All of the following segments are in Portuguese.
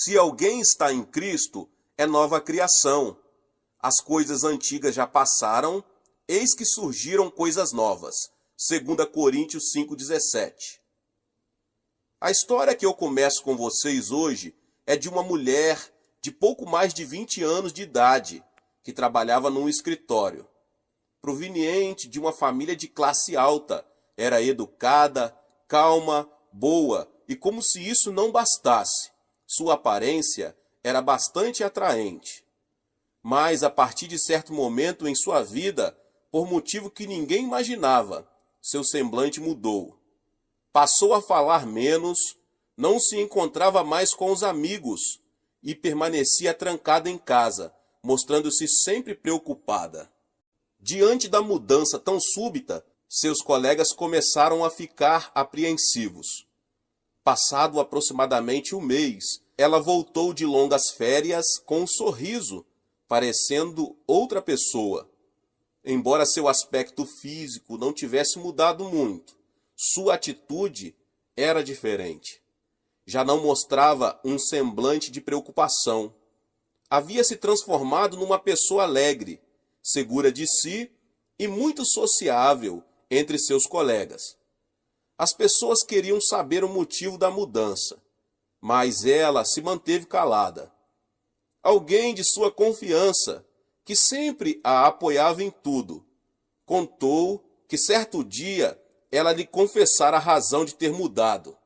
Se alguém está em Cristo, é nova criação. As coisas antigas já passaram, eis que surgiram coisas novas. 2 Coríntios 5,17. A história que eu começo com vocês hoje é de uma mulher de pouco mais de 20 anos de idade, que trabalhava num escritório. Proveniente de uma família de classe alta, era educada, calma, boa, e como se isso não bastasse, sua aparência era bastante atraente. Mas a partir de certo momento em sua vida, por motivo que ninguém imaginava, seu semblante mudou. Passou a falar menos, não se encontrava mais com os amigos e permanecia trancada em casa, mostrando-se sempre preocupada. Diante da mudança tão súbita, seus colegas começaram a ficar apreensivos. Passado aproximadamente um mês, ela voltou de longas férias com um sorriso, parecendo outra pessoa. Embora seu aspecto físico não tivesse mudado muito, sua atitude era diferente. Já não mostrava um semblante de preocupação. Havia se transformado numa pessoa alegre, segura de si e muito sociável entre seus colegas. As pessoas queriam saber o motivo da mudança, mas ela se manteve calada. Alguém de sua confiança, que sempre a apoiava em tudo, contou que certo dia ela lhe confessara a razão de ter mudado.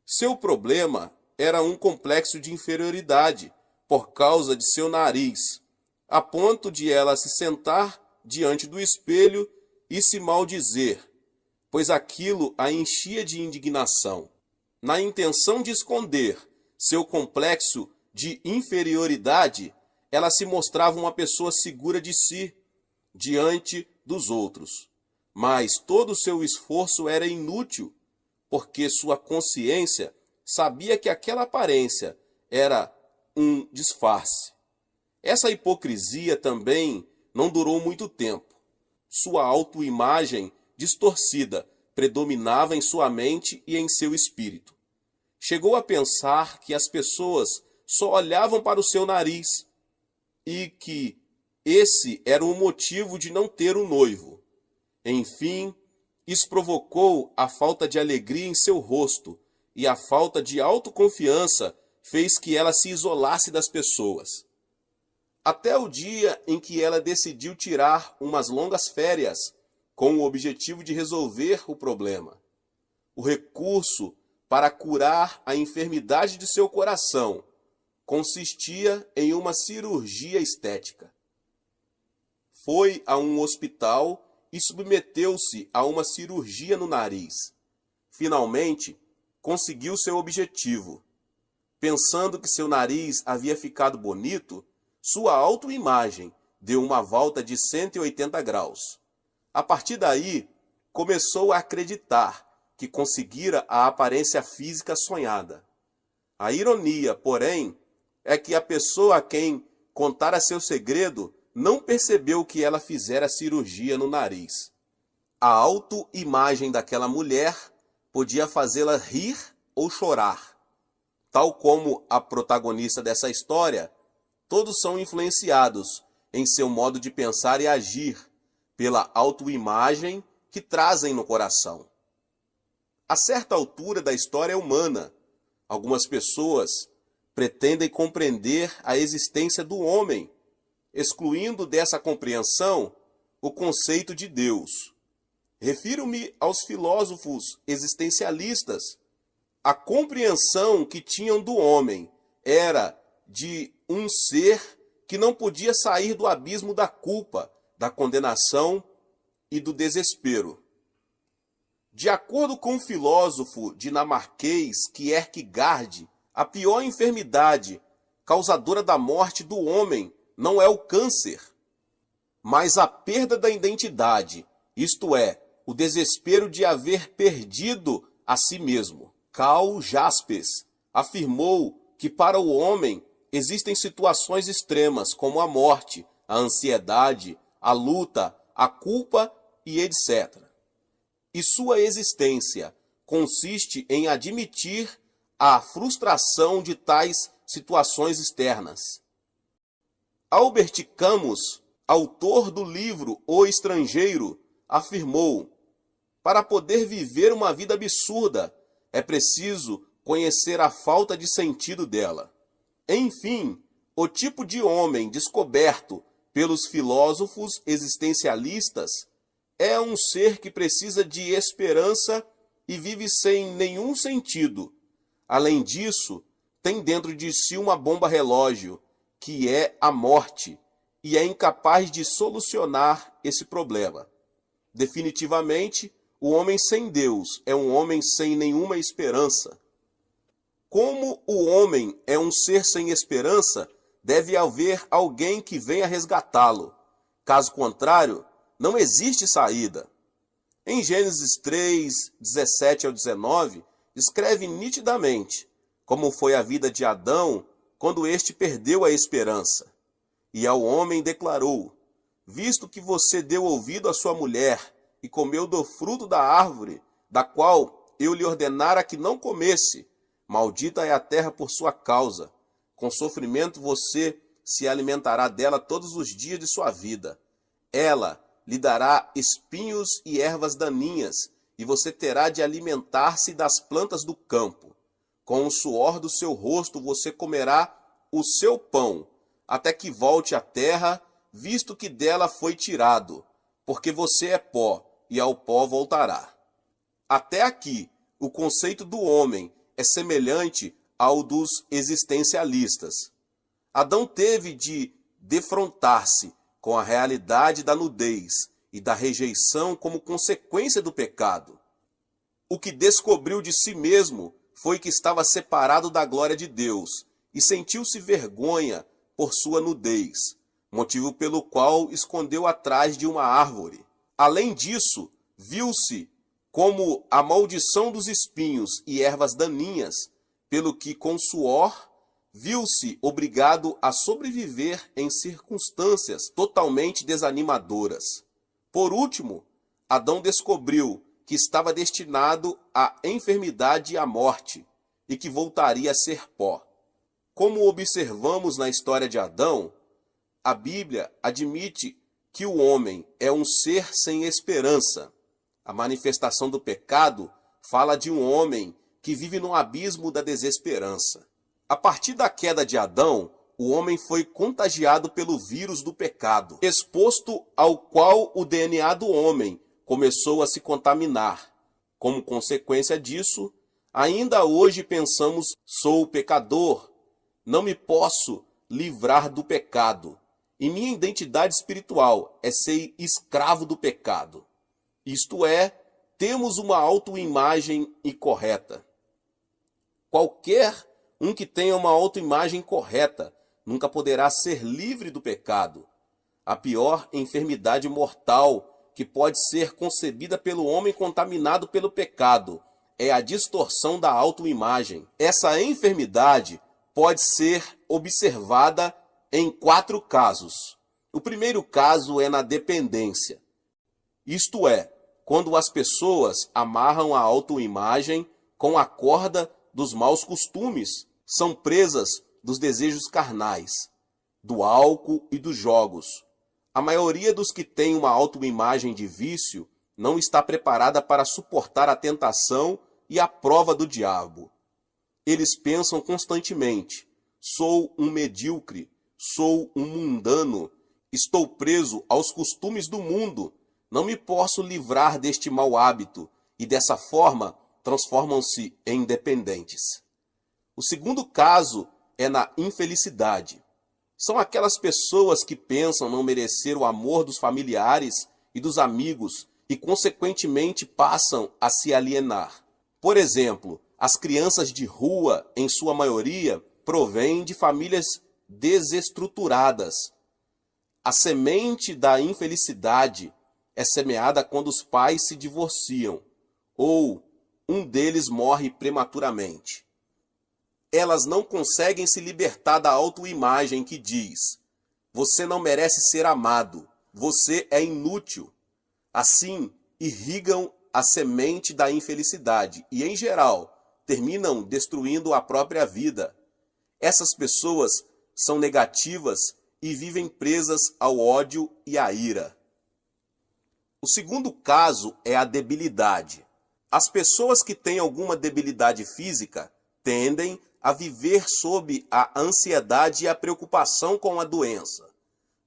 Seu problema era um complexo de inferioridade por causa de seu nariz, a ponto de ela se sentar diante do espelho e se maldizer, pois aquilo a enchia de indignação. Na intenção de esconder seu complexo de inferioridade, ela se mostrava uma pessoa segura de si, diante dos outros. Mas todo o seu esforço era inútil, porque sua consciência sabia que aquela aparência era um disfarce. Essa hipocrisia também não durou muito tempo. Sua autoimagem distorcida predominava em sua mente e em seu espírito. Chegou a pensar que as pessoas só olhavam para o seu nariz e que esse era o motivo de não ter um noivo. Enfim, isso provocou a falta de alegria em seu rosto e a falta de autoconfiança fez que ela se isolasse das pessoas. Até o dia em que ela decidiu tirar umas longas férias com o objetivo de resolver o problema. O recurso para curar a enfermidade de seu coração consistia em uma cirurgia estética. Foi a um hospital e submeteu-se a uma cirurgia no nariz. Finalmente, conseguiu seu objetivo. Pensando que seu nariz havia ficado bonito, sua autoimagem deu uma volta de 180 graus. A partir daí, começou a acreditar que conseguira a aparência física sonhada. A ironia, porém, é que a pessoa a quem contara seu segredo não percebeu que ela fizera cirurgia no nariz. A autoimagem daquela mulher podia fazê-la rir ou chorar. Tal como a protagonista dessa história, todos são influenciados em seu modo de pensar e agir pela autoimagem que trazem no coração. A certa altura da história humana, algumas pessoas pretendem compreender a existência do homem, excluindo dessa compreensão o conceito de Deus. Refiro-me aos filósofos existencialistas. A compreensão que tinham do homem era de um ser que não podia sair do abismo da culpa, da condenação e do desespero. De acordo com o filósofo dinamarquês Kierkegaard, a pior enfermidade causadora da morte do homem não é o câncer, mas a perda da identidade, isto é, o desespero de haver perdido a si mesmo. Karl Jaspers afirmou que para o homem existem situações extremas como a morte, a ansiedade, a luta, a culpa e etc. E sua existência consiste em admitir a frustração de tais situações externas. Albert Camus, autor do livro O Estrangeiro, afirmou: para poder viver uma vida absurda, é preciso conhecer a falta de sentido dela. Enfim, o tipo de homem descoberto pelos filósofos existencialistas é um ser que precisa de esperança e vive sem nenhum sentido. Além disso, tem dentro de si uma bomba relógio, que é a morte, e é incapaz de solucionar esse problema. Definitivamente, o homem sem Deus é um homem sem nenhuma esperança. Como o homem é um ser sem esperança, deve haver alguém que venha resgatá-lo. Caso contrário, não existe saída. Em Gênesis 3, 17 ao 19, descreve nitidamente como foi a vida de Adão quando este perdeu a esperança. E ao homem declarou: visto que você deu ouvido à sua mulher e comeu do fruto da árvore, da qual eu lhe ordenara que não comesse, maldita é a terra por sua causa. Com sofrimento você se alimentará dela todos os dias de sua vida. Ela lhe dará espinhos e ervas daninhas, e você terá de alimentar-se das plantas do campo. Com o suor do seu rosto você comerá o seu pão, até que volte à terra, visto que dela foi tirado, porque você é pó, e ao pó voltará. Até aqui, o conceito do homem é semelhante ao dos existencialistas. Adão teve de defrontar-se com a realidade da nudez e da rejeição como consequência do pecado. O que descobriu de si mesmo foi que estava separado da glória de Deus e sentiu-se vergonha por sua nudez, motivo pelo qual escondeu atrás de uma árvore. Além disso, viu-se como a maldição dos espinhos e ervas daninhas, pelo que com suor viu-se obrigado a sobreviver em circunstâncias totalmente desanimadoras. Por último, Adão descobriu que estava destinado à enfermidade e à morte, e que voltaria a ser pó. Como observamos na história de Adão, a Bíblia admite que o homem é um ser sem esperança. A manifestação do pecado fala de um homem que vive no abismo da desesperança. A partir da queda de Adão, o homem foi contagiado pelo vírus do pecado, exposto ao qual o DNA do homem começou a se contaminar. Como consequência disso, ainda hoje pensamos: sou pecador, não me posso livrar do pecado, e minha identidade espiritual é ser escravo do pecado. Isto é, temos uma autoimagem incorreta. Qualquer um que tenha uma autoimagem correta nunca poderá ser livre do pecado. A pior enfermidade mortal que pode ser concebida pelo homem contaminado pelo pecado é a distorção da autoimagem. Essa enfermidade pode ser observada em 4 casos. O primeiro caso é na dependência. Isto é, quando as pessoas amarram a autoimagem com a corda dos maus costumes, são presas dos desejos carnais, do álcool e dos jogos. A maioria dos que tem uma autoimagem de vício não está preparada para suportar a tentação e a prova do diabo. Eles pensam constantemente: sou um medíocre, sou um mundano, estou preso aos costumes do mundo, não me posso livrar deste mau hábito, e dessa forma transformam-se em dependentes. O segundo caso é na infelicidade. São aquelas pessoas que pensam não merecer o amor dos familiares e dos amigos e, consequentemente, passam a se alienar. Por exemplo, as crianças de rua, em sua maioria, provêm de famílias desestruturadas. A semente da infelicidade é semeada quando os pais se divorciam ou um deles morre prematuramente. Elas não conseguem se libertar da autoimagem que diz: você não merece ser amado, você é inútil. Assim, irrigam a semente da infelicidade e, em geral, terminam destruindo a própria vida. Essas pessoas são negativas e vivem presas ao ódio e à ira. O segundo caso é a debilidade. As pessoas que têm alguma debilidade física tendem a viver sob a ansiedade e a preocupação com a doença.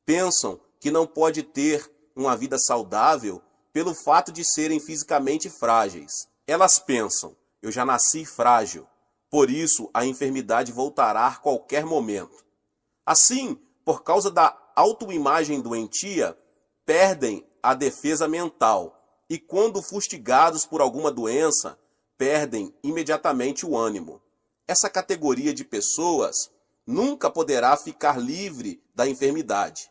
Pensam que não pode ter uma vida saudável pelo fato de serem fisicamente frágeis. Elas pensam: eu já nasci frágil, por isso a enfermidade voltará a qualquer momento. Assim, por causa da autoimagem doentia, perdem a defesa mental e, quando fustigados por alguma doença, perdem imediatamente o ânimo. Essa categoria de pessoas nunca poderá ficar livre da enfermidade.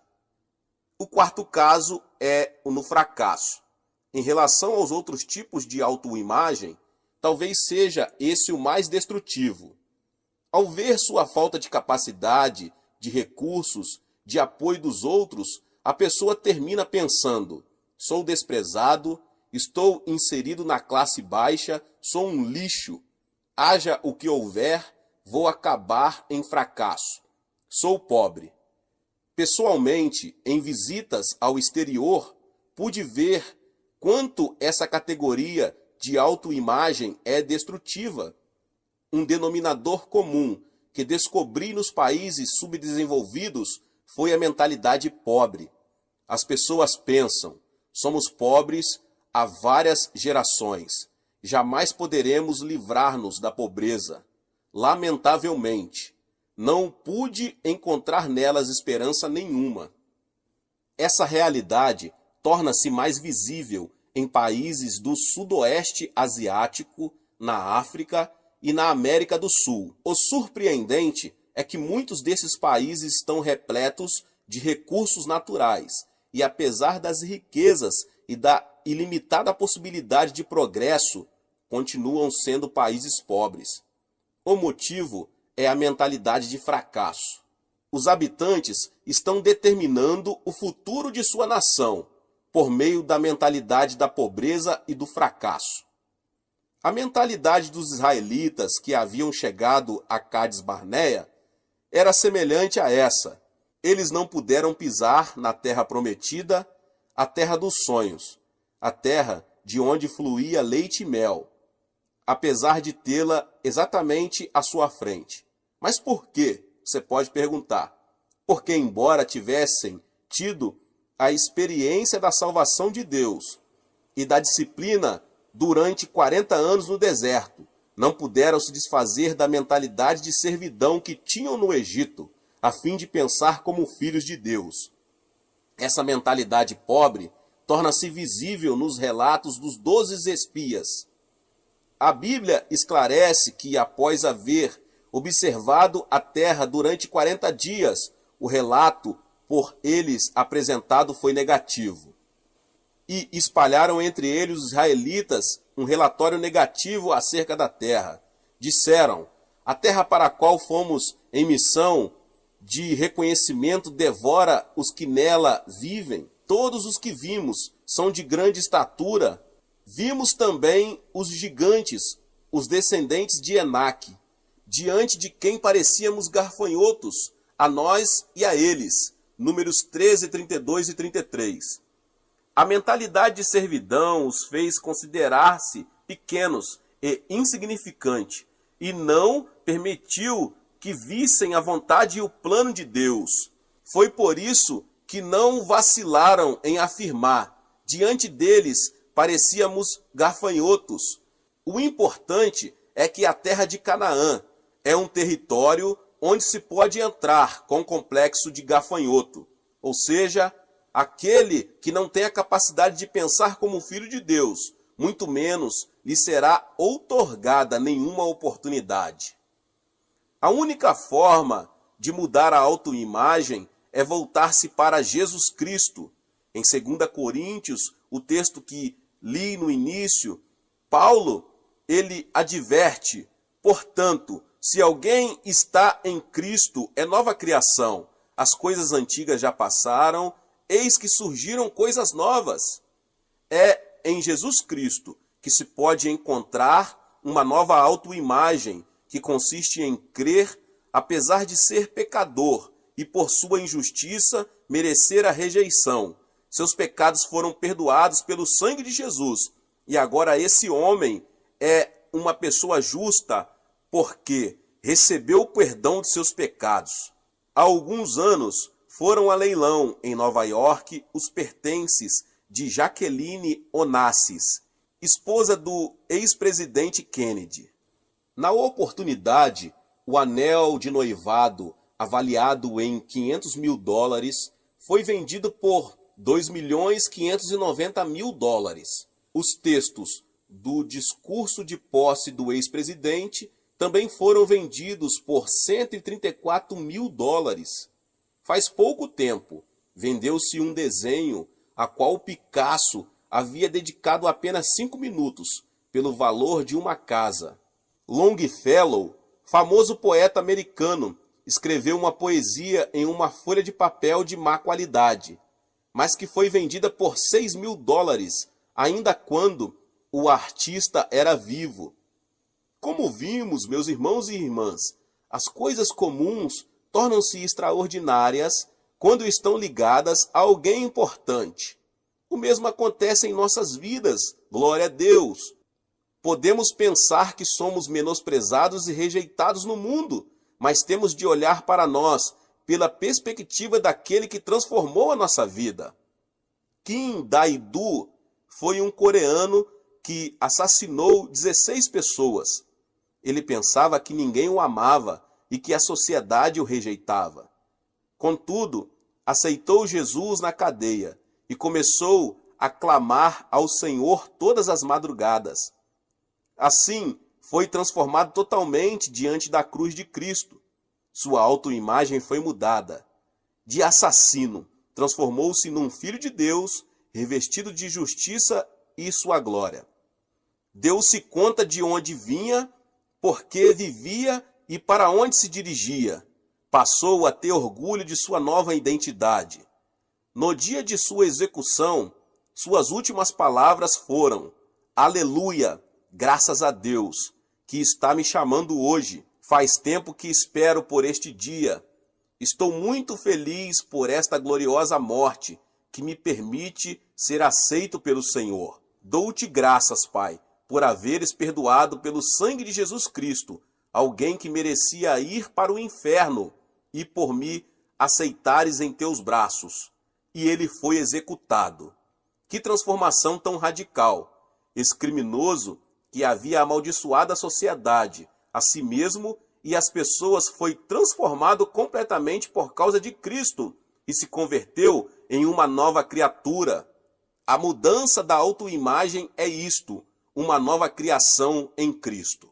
O quarto caso é o no fracasso. Em relação aos outros tipos de autoimagem, talvez seja esse o mais destrutivo. Ao ver sua falta de capacidade, de recursos, de apoio dos outros, a pessoa termina pensando: sou desprezado, estou inserido na classe baixa, sou um lixo. Haja o que houver, vou acabar em fracasso. Sou pobre. Pessoalmente, em visitas ao exterior, pude ver quanto essa categoria de autoimagem é destrutiva. Um denominador comum que descobri nos países subdesenvolvidos foi a mentalidade pobre. As pessoas pensam: somos pobres há várias gerações. Jamais poderemos livrar-nos da pobreza. Lamentavelmente, não pude encontrar nelas esperança nenhuma. Essa realidade torna-se mais visível em países do sudoeste asiático, na África e na América do Sul. O surpreendente é que muitos desses países estão repletos de recursos naturais e, apesar das riquezas e da ilimitada possibilidade de progresso, continuam sendo países pobres. O motivo é a mentalidade de fracasso. Os habitantes estão determinando o futuro de sua nação por meio da mentalidade da pobreza e do fracasso. A mentalidade dos israelitas que haviam chegado a Cádiz Barneia era semelhante a essa. Eles não puderam pisar na terra prometida, a terra dos sonhos, a terra de onde fluía leite e mel, apesar de tê-la exatamente à sua frente. Mas por quê? Você pode perguntar. Porque, embora tivessem tido a experiência da salvação de Deus e da disciplina durante 40 anos no deserto, não puderam se desfazer da mentalidade de servidão que tinham no Egito, a fim de pensar como filhos de Deus. Essa mentalidade pobre torna-se visível nos relatos dos 12 espias. A Bíblia esclarece que, após haver observado a terra durante 40 dias, o relato por eles apresentado foi negativo. E espalharam entre eles, os israelitas, um relatório negativo acerca da terra. Disseram: a terra para a qual fomos em missão de reconhecimento devora os que nela vivem. Todos os que vimos são de grande estatura. Vimos também os gigantes, os descendentes de Enaque, diante de quem parecíamos gafanhotos, a nós e a eles. Números 13, 32 e 33. A mentalidade de servidão os fez considerar-se pequenos e insignificantes, e não permitiu que vissem a vontade e o plano de Deus. Foi por isso que não vacilaram em afirmar: diante deles parecíamos gafanhotos. O importante é que a terra de Canaã é um território onde se pode entrar com complexo de gafanhoto, ou seja, aquele que não tem a capacidade de pensar como filho de Deus, muito menos lhe será outorgada nenhuma oportunidade. A única forma de mudar a autoimagem é voltar-se para Jesus Cristo. Em 2 Coríntios, o texto que li no início, Paulo, ele adverte: portanto, se alguém está em Cristo, é nova criação. As coisas antigas já passaram, eis que surgiram coisas novas. É em Jesus Cristo que se pode encontrar uma nova autoimagem que consiste em crer, apesar de ser pecador e por sua injustiça merecer a rejeição. Seus pecados foram perdoados pelo sangue de Jesus. E agora esse homem é uma pessoa justa porque recebeu o perdão de seus pecados. Há alguns anos foram a leilão em Nova York os pertences de Jacqueline Onassis, esposa do ex-presidente Kennedy. Na oportunidade, o anel de noivado, avaliado em $500 mil, foi vendido por $2.590.000. Os textos do discurso de posse do ex-presidente também foram vendidos por $134 mil. Faz pouco tempo, vendeu-se um desenho a qual Picasso havia dedicado apenas 5 minutos, pelo valor de uma casa. Longfellow, famoso poeta americano, escreveu uma poesia em uma folha de papel de má qualidade, mas que foi vendida por $6 mil, ainda quando o artista era vivo. Como vimos, meus irmãos e irmãs, as coisas comuns tornam-se extraordinárias quando estão ligadas a alguém importante. O mesmo acontece em nossas vidas, glória a Deus. Podemos pensar que somos menosprezados e rejeitados no mundo, mas temos de olhar para nós pela perspectiva daquele que transformou a nossa vida. Kim Dae-do foi um coreano que assassinou 16 pessoas. Ele pensava que ninguém o amava e que a sociedade o rejeitava. Contudo, aceitou Jesus na cadeia e começou a clamar ao Senhor todas as madrugadas. Assim, foi transformado totalmente diante da cruz de Cristo. Sua autoimagem foi mudada. De assassino, transformou-se num filho de Deus, revestido de justiça e sua glória. Deu-se conta de onde vinha, porque vivia e para onde se dirigia. Passou a ter orgulho de sua nova identidade. No dia de sua execução, suas últimas palavras foram: Aleluia, graças a Deus, que está me chamando hoje. Faz tempo que espero por este dia. Estou muito feliz por esta gloriosa morte, que me permite ser aceito pelo Senhor. Dou-te graças, Pai, por haveres perdoado pelo sangue de Jesus Cristo alguém que merecia ir para o inferno, e por me aceitares em teus braços. E ele foi executado. Que transformação tão radical! Esse criminoso que havia amaldiçoado a sociedade, a si mesmo e as pessoas, foi transformado completamente por causa de Cristo e se converteu em uma nova criatura. A mudança da autoimagem é isto, uma nova criação em Cristo.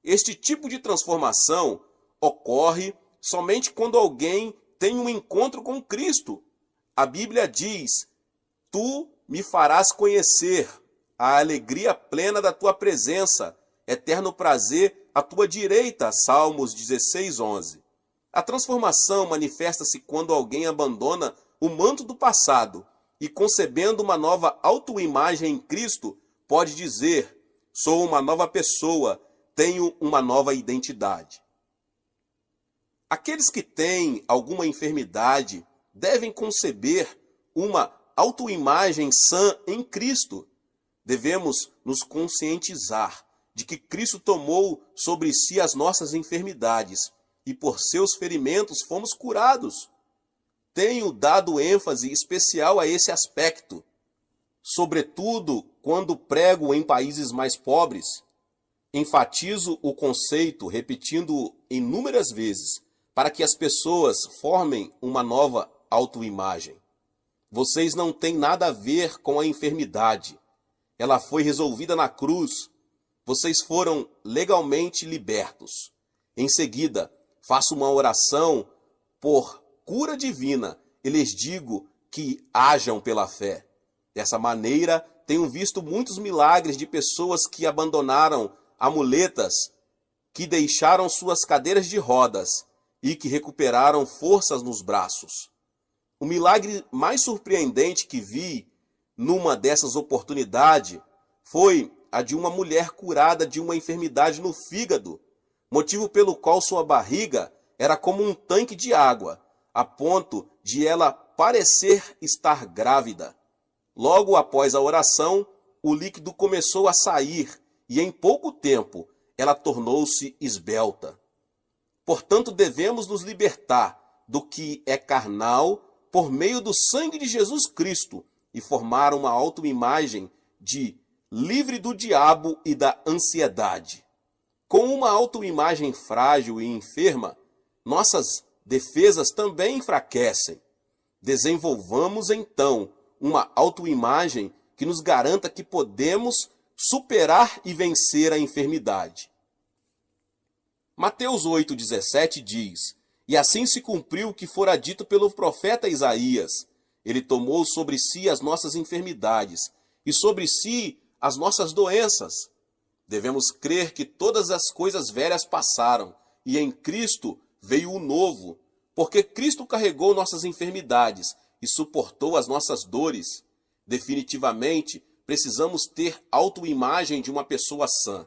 Este tipo de transformação ocorre somente quando alguém tem um encontro com Cristo. A Bíblia diz: Tu me farás conhecer a alegria plena da tua presença, eterno prazer à tua direita. Salmos 16:11. A transformação manifesta-se quando alguém abandona o manto do passado e, concebendo uma nova autoimagem em Cristo, pode dizer: sou uma nova pessoa, tenho uma nova identidade. Aqueles que têm alguma enfermidade devem conceber uma autoimagem sã em Cristo. Devemos nos conscientizar de que Cristo tomou sobre si as nossas enfermidades e por seus ferimentos fomos curados. Tenho dado ênfase especial a esse aspecto, sobretudo quando prego em países mais pobres. Enfatizo o conceito, repetindo inúmeras vezes, para que as pessoas formem uma nova autoimagem. Vocês não têm nada a ver com a enfermidade. Ela foi resolvida na cruz. Vocês foram legalmente libertos. Em seguida, faço uma oração por cura divina e lhes digo que hajam pela fé. Dessa maneira, tenho visto muitos milagres de pessoas que abandonaram amuletas, que deixaram suas cadeiras de rodas e que recuperaram forças nos braços. O milagre mais surpreendente que vi numa dessas oportunidades foi a de uma mulher curada de uma enfermidade no fígado, motivo pelo qual sua barriga era como um tanque de água, a ponto de ela parecer estar grávida. Logo após a oração, o líquido começou a sair e em pouco tempo ela tornou-se esbelta. Portanto, devemos nos libertar do que é carnal por meio do sangue de Jesus Cristo e formar uma autoimagem de livre do diabo e da ansiedade. Com uma autoimagem frágil e enferma, nossas defesas também enfraquecem. Desenvolvamos então uma autoimagem que nos garanta que podemos superar e vencer a enfermidade. Mateus 8,17 diz: E assim se cumpriu o que fora dito pelo profeta Isaías. Ele tomou sobre si as nossas enfermidades e sobre si as nossas doenças. Devemos crer que todas as coisas velhas passaram e em Cristo veio o novo, porque Cristo carregou nossas enfermidades e suportou as nossas dores. Definitivamente, precisamos ter autoimagem de uma pessoa sã.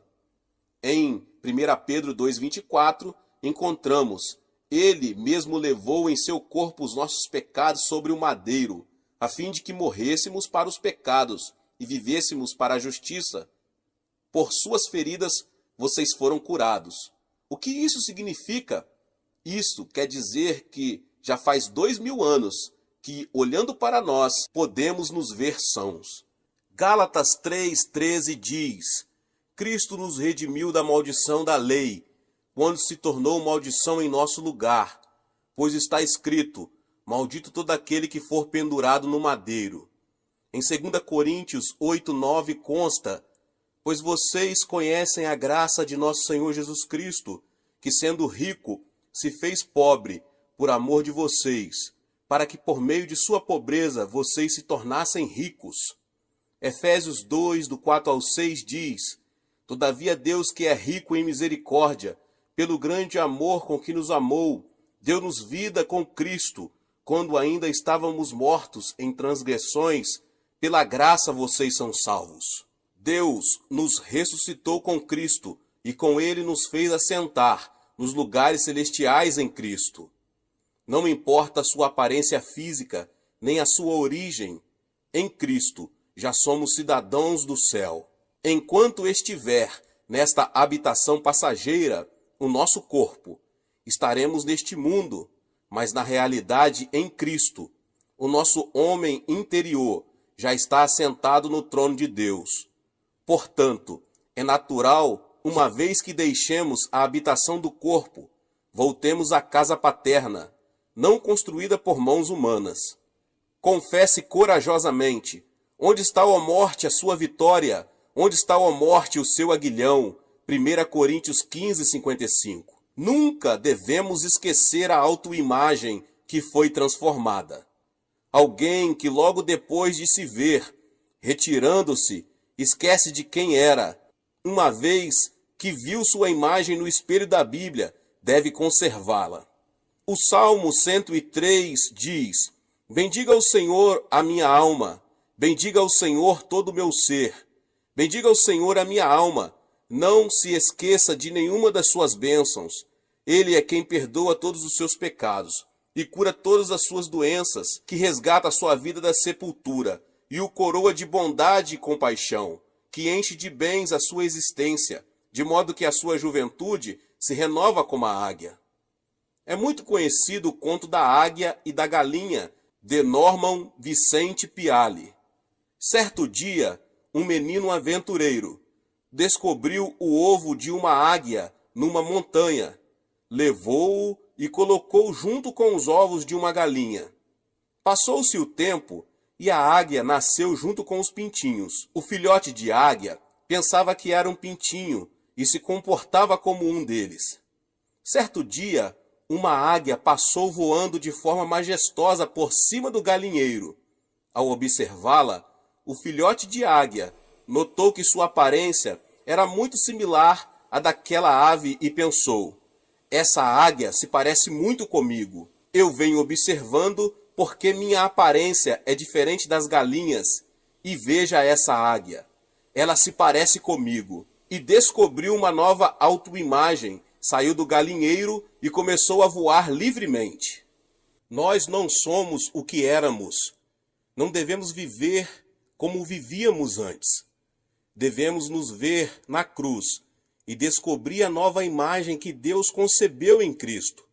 Em 1 Pedro 2,24, encontramos: Ele mesmo levou em seu corpo os nossos pecados sobre o madeiro, a fim de que morrêssemos para os pecados e vivêssemos para a justiça. Por suas feridas vocês foram curados. O que isso significa? Isso quer dizer que já faz 2000 anos que, olhando para nós, podemos nos ver sãos. Gálatas 3,13 diz: Cristo nos redimiu da maldição da lei, quando se tornou maldição em nosso lugar, pois está escrito: Maldito todo aquele que for pendurado no madeiro. Em 2 Coríntios 8,9 consta: Pois vocês conhecem a graça de nosso Senhor Jesus Cristo, que sendo rico, se fez pobre por amor de vocês, para que por meio de sua pobreza vocês se tornassem ricos. Efésios 2, do 4 ao 6 diz: Todavia Deus, que é rico em misericórdia, pelo grande amor com que nos amou, deu-nos vida com Cristo, quando ainda estávamos mortos em transgressões, pela graça vocês são salvos. Deus nos ressuscitou com Cristo e com ele nos fez assentar nos lugares celestiais em Cristo. Não importa a sua aparência física, nem a sua origem, em Cristo já somos cidadãos do céu. Enquanto estiver nesta habitação passageira, o nosso corpo, estaremos neste mundo, mas na realidade em Cristo, o nosso homem interior já está assentado no trono de Deus. Portanto, é natural, uma vez que deixemos a habitação do corpo, voltemos à casa paterna, não construída por mãos humanas. Confesse corajosamente: onde está, ó morte, a sua vitória? Onde está, ó morte, o seu aguilhão? 1 Coríntios 15:55. Nunca devemos esquecer a autoimagem que foi transformada. Alguém que logo depois de se ver, retirando-se, esquece de quem era. Uma vez que viu sua imagem no espelho da Bíblia, deve conservá-la. O Salmo 103 diz: Bendiga o Senhor a minha alma, bendiga o Senhor todo o meu ser. Bendiga o Senhor a minha alma, não se esqueça de nenhuma das suas bênçãos. Ele é quem perdoa todos os seus pecados e cura todas as suas doenças, que resgata a sua vida da sepultura e o coroa de bondade e compaixão, que enche de bens a sua existência, de modo que a sua juventude se renova como a águia. É muito conhecido o conto da águia e da galinha, de Norman Vicente Piali. Certo dia, um menino aventureiro descobriu o ovo de uma águia numa montanha, levou-o e colocou junto com os ovos de uma galinha. Passou-se o tempo e a águia nasceu junto com os pintinhos. O filhote de águia pensava que era um pintinho e se comportava como um deles. Certo dia, uma águia passou voando de forma majestosa por cima do galinheiro. Ao observá-la, o filhote de águia notou que sua aparência era muito similar à daquela ave e pensou: essa águia se parece muito comigo. Eu venho observando porque minha aparência é diferente das galinhas, e veja essa águia. ela se parece comigo. E descobriu uma nova autoimagem, saiu do galinheiro e começou a voar livremente. Nós não somos o que éramos. Não devemos viver como vivíamos antes. Devemos nos ver na cruz e descobrir a nova imagem que Deus concebeu em Cristo.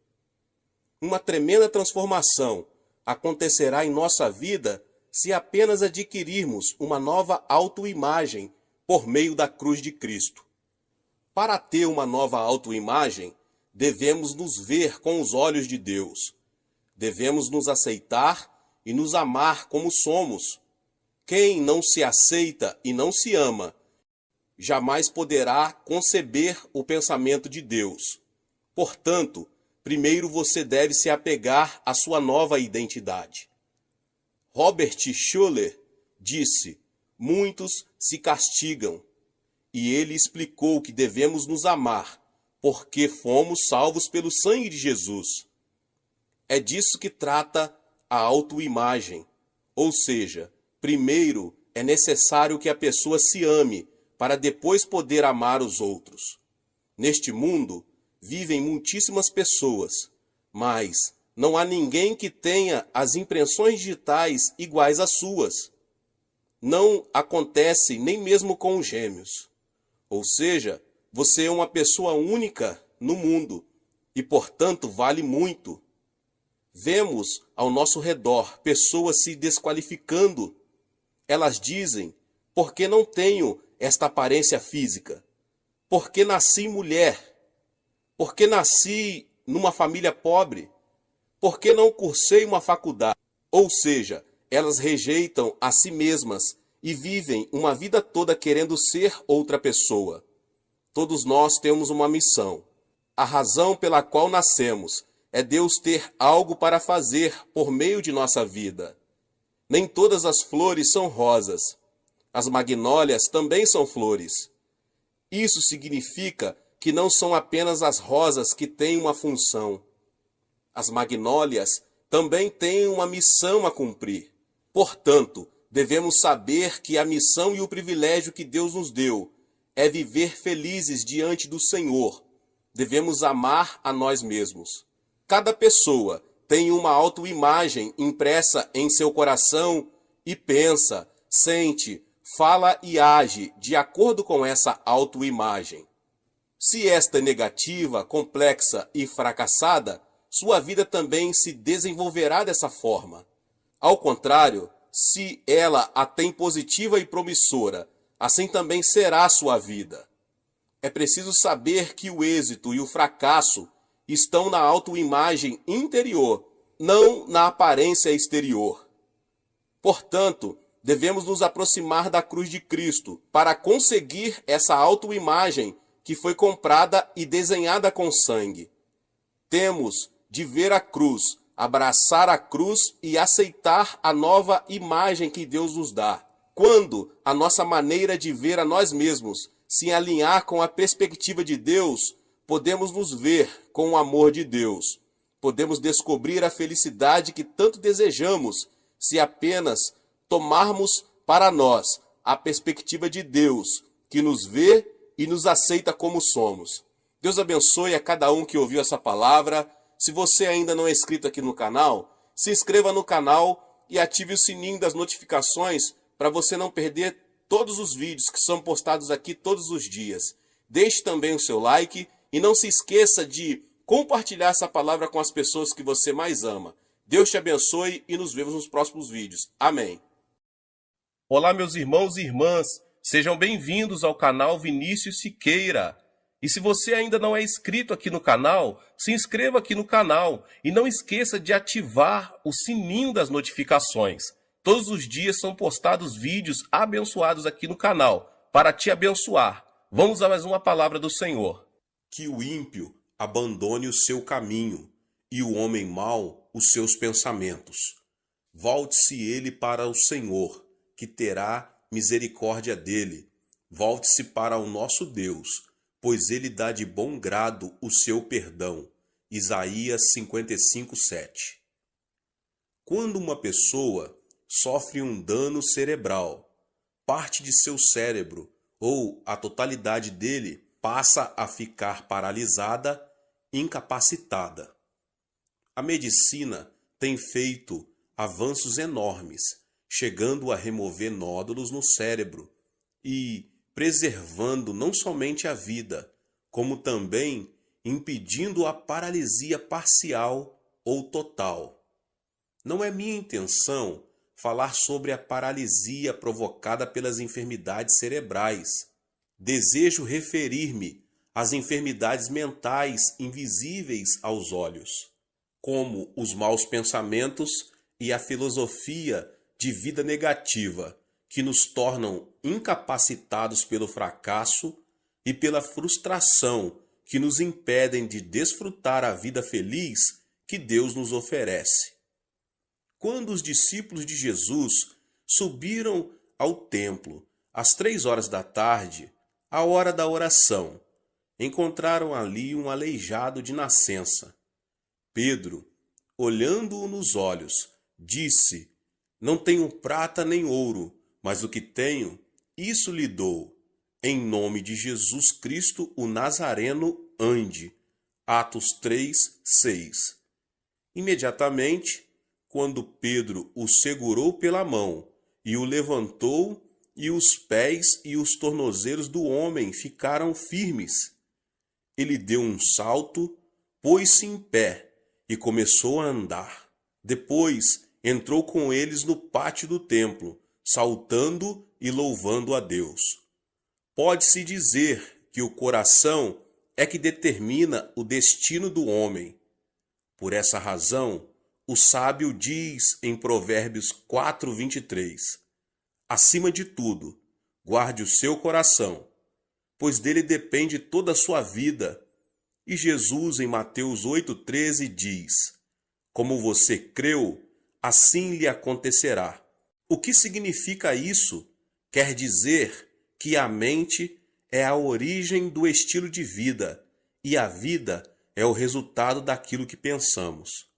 Uma tremenda transformação acontecerá em nossa vida se apenas adquirirmos uma nova autoimagem por meio da cruz de Cristo. Para ter uma nova autoimagem, devemos nos ver com os olhos de Deus. Devemos nos aceitar e nos amar como somos. Quem não se aceita e não se ama, jamais poderá conceber o pensamento de Deus. Portanto, primeiro você deve se apegar à sua nova identidade. Robert Schuller disse: muitos se castigam. E ele explicou que devemos nos amar, porque fomos salvos pelo sangue de Jesus. É disso que trata a autoimagem. Ou seja, primeiro é necessário que a pessoa se ame, para depois poder amar os outros. Neste mundo, vivem muitíssimas pessoas, mas não há ninguém que tenha as impressões digitais iguais às suas. Não acontece nem mesmo com os gêmeos. Ou seja, você é uma pessoa única no mundo e, portanto, vale muito. Vemos ao nosso redor pessoas se desqualificando. Elas dizem: porque não tenho esta aparência física? Porque nasci mulher? Porque nasci numa família pobre? Porque não cursei uma faculdade? Ou seja, elas rejeitam a si mesmas e vivem uma vida toda querendo ser outra pessoa. Todos nós temos uma missão. A razão pela qual nascemos é Deus ter algo para fazer por meio de nossa vida. Nem todas as flores são rosas. As magnólias também são flores. Isso significa que não são apenas as rosas que têm uma função. As magnólias também têm uma missão a cumprir. Portanto, devemos saber que a missão e o privilégio que Deus nos deu é viver felizes diante do Senhor. Devemos amar a nós mesmos. Cada pessoa tem uma autoimagem impressa em seu coração e pensa, sente, fala e age de acordo com essa autoimagem. Se esta é negativa, complexa e fracassada, sua vida também se desenvolverá dessa forma. Ao contrário, se ela a tem positiva e promissora, assim também será a sua vida. É preciso saber que o êxito e o fracasso estão na autoimagem interior, não na aparência exterior. Portanto, devemos nos aproximar da cruz de Cristo para conseguir essa autoimagem que foi comprada e desenhada com sangue. Temos de ver a cruz, abraçar a cruz e aceitar a nova imagem que Deus nos dá. Quando a nossa maneira de ver a nós mesmos se alinhar com a perspectiva de Deus, podemos nos ver com o amor de Deus. Podemos descobrir a felicidade que tanto desejamos se apenas tomarmos para nós a perspectiva de Deus, que nos vê e nos aceita como somos. Deus abençoe a cada um que ouviu essa palavra. Se você ainda não é inscrito aqui no canal, se inscreva no canal e ative o sininho das notificações para você não perder todos os vídeos que são postados aqui todos os dias. Deixe também o seu like e não se esqueça de compartilhar essa palavra com as pessoas que você mais ama. Deus te abençoe e nos vemos nos próximos vídeos. Amém. Olá, meus irmãos e irmãs. Sejam bem-vindos ao canal Vinícius Siqueira. E se você ainda não é inscrito aqui no canal, se inscreva aqui no canal e não esqueça de ativar o sininho das notificações. Todos os dias são postados vídeos abençoados aqui no canal, para te abençoar. Vamos a mais uma palavra do Senhor. Que o ímpio abandone o seu caminho e o homem mau os seus pensamentos. Volte-se ele para o Senhor, que terá misericórdia dele. Volte-se para o nosso Deus, pois ele dá de bom grado o seu perdão. Isaías 55:7. Quando uma pessoa sofre um dano cerebral, parte de seu cérebro ou a totalidade dele, passa a ficar paralisada, incapacitada. A medicina tem feito avanços enormes, chegando a remover nódulos no cérebro e preservando não somente a vida, como também impedindo a paralisia parcial ou total. Não é minha intenção falar sobre a paralisia provocada pelas enfermidades cerebrais. Desejo referir-me às enfermidades mentais invisíveis aos olhos, como os maus pensamentos e a filosofia de vida negativa, que nos tornam incapacitados pelo fracasso e pela frustração, que nos impedem de desfrutar a vida feliz que Deus nos oferece. Quando os discípulos de Jesus subiram ao templo às 3 horas da tarde, a hora da oração, encontraram ali um aleijado de nascença. Pedro, olhando-o nos olhos, disse: "Não tenho prata nem ouro, mas o que tenho, isso lhe dou. Em nome de Jesus Cristo, o Nazareno, ande." Atos 3:6. Imediatamente, quando Pedro o segurou pela mão e o levantou, e os pés e os tornozelos do homem ficaram firmes. Ele deu um salto, pôs-se em pé e começou a andar. Depois entrou com eles no pátio do templo, saltando e louvando a Deus. Pode-se dizer que o coração é que determina o destino do homem. Por essa razão, o sábio diz em Provérbios 4:23, acima de tudo, guarde o seu coração, pois dele depende toda a sua vida. E Jesus, em Mateus 8:13, diz, como você creu, assim lhe acontecerá. O que significa isso? Quer dizer que a mente é a origem do estilo de vida e a vida é o resultado daquilo que pensamos.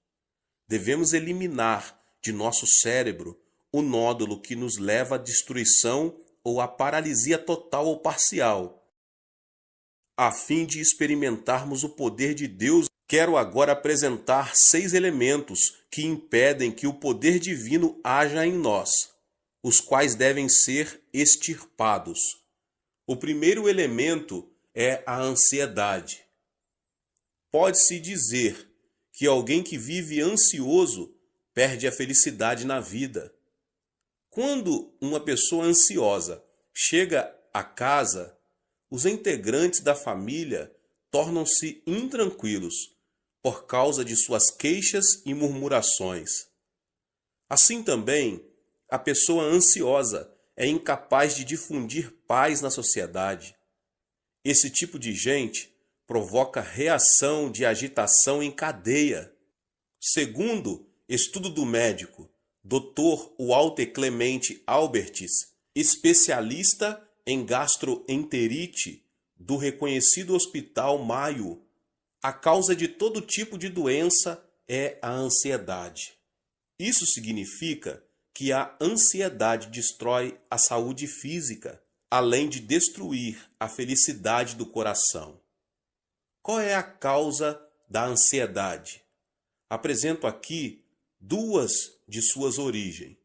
Devemos eliminar de nosso cérebro o nódulo que nos leva à destruição ou à paralisia total ou parcial. A fim de experimentarmos o poder de Deus, quero agora apresentar 6 elementos que impedem que o poder divino haja em nós, os quais devem ser extirpados. O primeiro elemento é a ansiedade. Pode-se dizer que alguém que vive ansioso perde a felicidade na vida. Quando uma pessoa ansiosa chega a casa, os integrantes da família tornam-se intranquilos por causa de suas queixas e murmurações. Assim também, a pessoa ansiosa é incapaz de difundir paz na sociedade. Esse tipo de gente provoca reação de agitação em cadeia. Segundo estudo do médico Dr. Walter Clemente Albertis, especialista em gastroenterite do reconhecido Hospital Mayo, a causa de todo tipo de doença é a ansiedade. Isso significa que a ansiedade destrói a saúde física, além de destruir a felicidade do coração. Qual é a causa da ansiedade? Apresento aqui 2 de suas origens.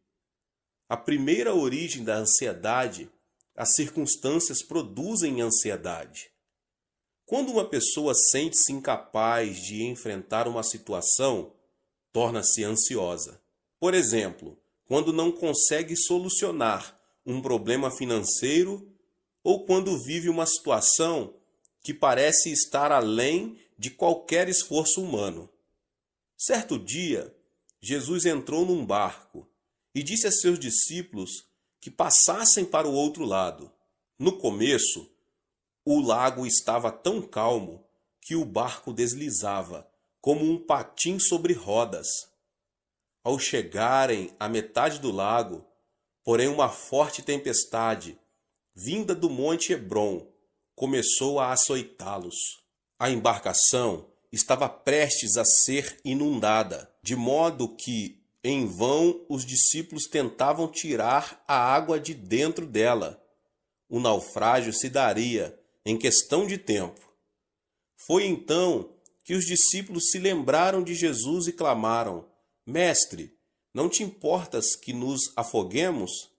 A primeira origem da ansiedade, as circunstâncias produzem ansiedade. Quando uma pessoa sente-se incapaz de enfrentar uma situação, torna-se ansiosa. Por exemplo, quando não consegue solucionar um problema financeiro ou quando vive uma situação que parece estar além de qualquer esforço humano. Certo dia, Jesus entrou num barco e disse a seus discípulos que passassem para o outro lado. No começo, o lago estava tão calmo que o barco deslizava, como um patim sobre rodas. Ao chegarem à metade do lago, porém uma forte tempestade, vinda do monte Hebron, começou a açoitá-los. A embarcação estava prestes a ser inundada, de modo que, em vão, os discípulos tentavam tirar a água de dentro dela. o naufrágio se daria em questão de tempo. Foi então que os discípulos se lembraram de Jesus e clamaram: Mestre, não te importas que nos afoguemos?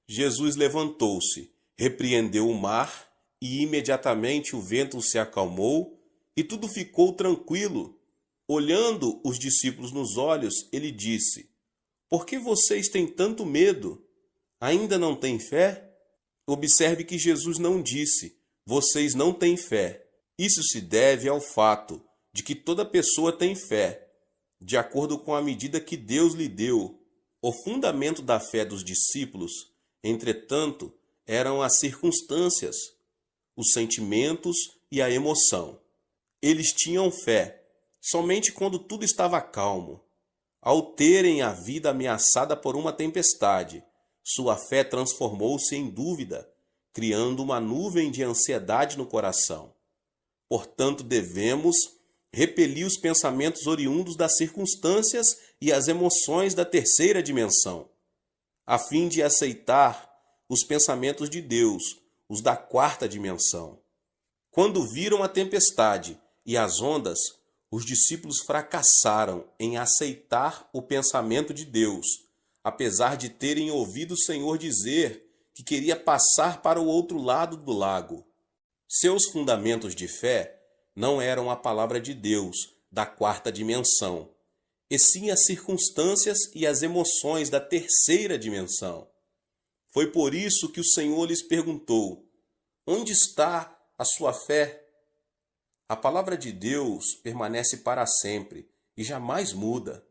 Jesus levantou-se, repreendeu o mar e imediatamente o vento se acalmou e tudo ficou tranquilo. Olhando os discípulos nos olhos, ele disse: Por que vocês têm tanto medo? Ainda não têm fé? Observe que Jesus não disse: Vocês não têm fé. Isso se deve ao fato de que toda pessoa tem fé, de acordo com a medida que Deus lhe deu. O fundamento da fé dos discípulos, entretanto, eram as circunstâncias, os sentimentos e a emoção. Eles tinham fé somente quando tudo estava calmo. Ao terem a vida ameaçada por uma tempestade, sua fé transformou-se em dúvida, criando uma nuvem de ansiedade no coração. Portanto, devemos repelir os pensamentos oriundos das circunstâncias e as emoções da terceira dimensão, a fim de aceitar os pensamentos de Deus, os da quarta dimensão. Quando viram a tempestade e as ondas, os discípulos fracassaram em aceitar o pensamento de Deus, apesar de terem ouvido o Senhor dizer que queria passar para o outro lado do lago. Seus fundamentos de fé não eram a palavra de Deus da quarta dimensão, e sim as circunstâncias e as emoções da terceira dimensão. Foi por isso que o Senhor lhes perguntou: Onde está a sua fé? A palavra de Deus permanece para sempre e jamais muda.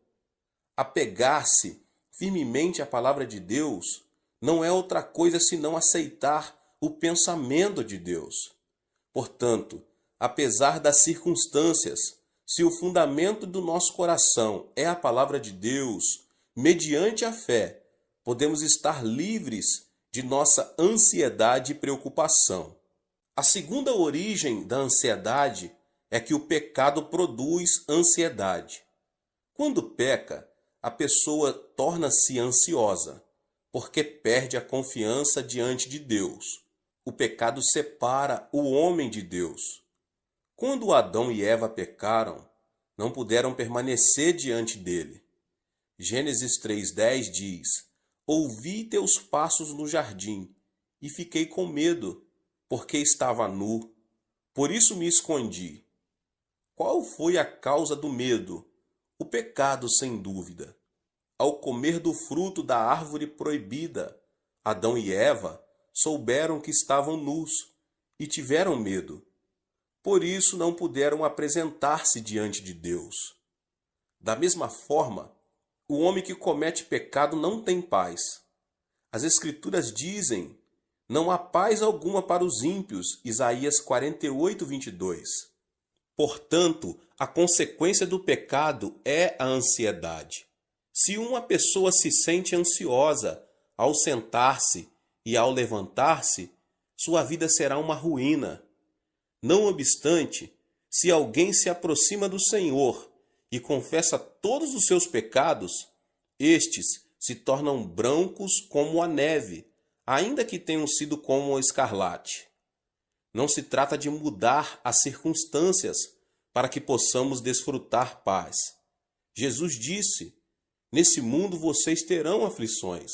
Apegar-se firmemente à palavra de Deus não é outra coisa senão aceitar o pensamento de Deus. Portanto, apesar das circunstâncias, se o fundamento do nosso coração é a palavra de Deus, mediante a fé, podemos estar livres de nossa ansiedade e preocupação. A segunda origem da ansiedade é que o pecado produz ansiedade. Quando peca, a pessoa torna-se ansiosa, porque perde a confiança diante de Deus. O pecado separa o homem de Deus. Quando Adão e Eva pecaram, não puderam permanecer diante dele. Gênesis 3:10 diz: Ouvi teus passos no jardim, e fiquei com medo, porque estava nu. Por isso me escondi. Qual foi a causa do medo? O pecado, sem dúvida. Ao comer do fruto da árvore proibida, Adão e Eva souberam que estavam nus e tiveram medo. Por isso não puderam apresentar-se diante de Deus. Da mesma forma, o homem que comete pecado não tem paz. As Escrituras dizem: Não há paz alguma para os ímpios. Isaías 48:22. Portanto, a consequência do pecado é a ansiedade. Se uma pessoa se sente ansiosa ao sentar-se e ao levantar-se, sua vida será uma ruína. Não obstante, se alguém se aproxima do Senhor e confessa todos os seus pecados, estes se tornam brancos como a neve, ainda que tenham sido como o escarlate. Não se trata de mudar as circunstâncias para que possamos desfrutar paz. Jesus disse: Nesse mundo vocês terão aflições.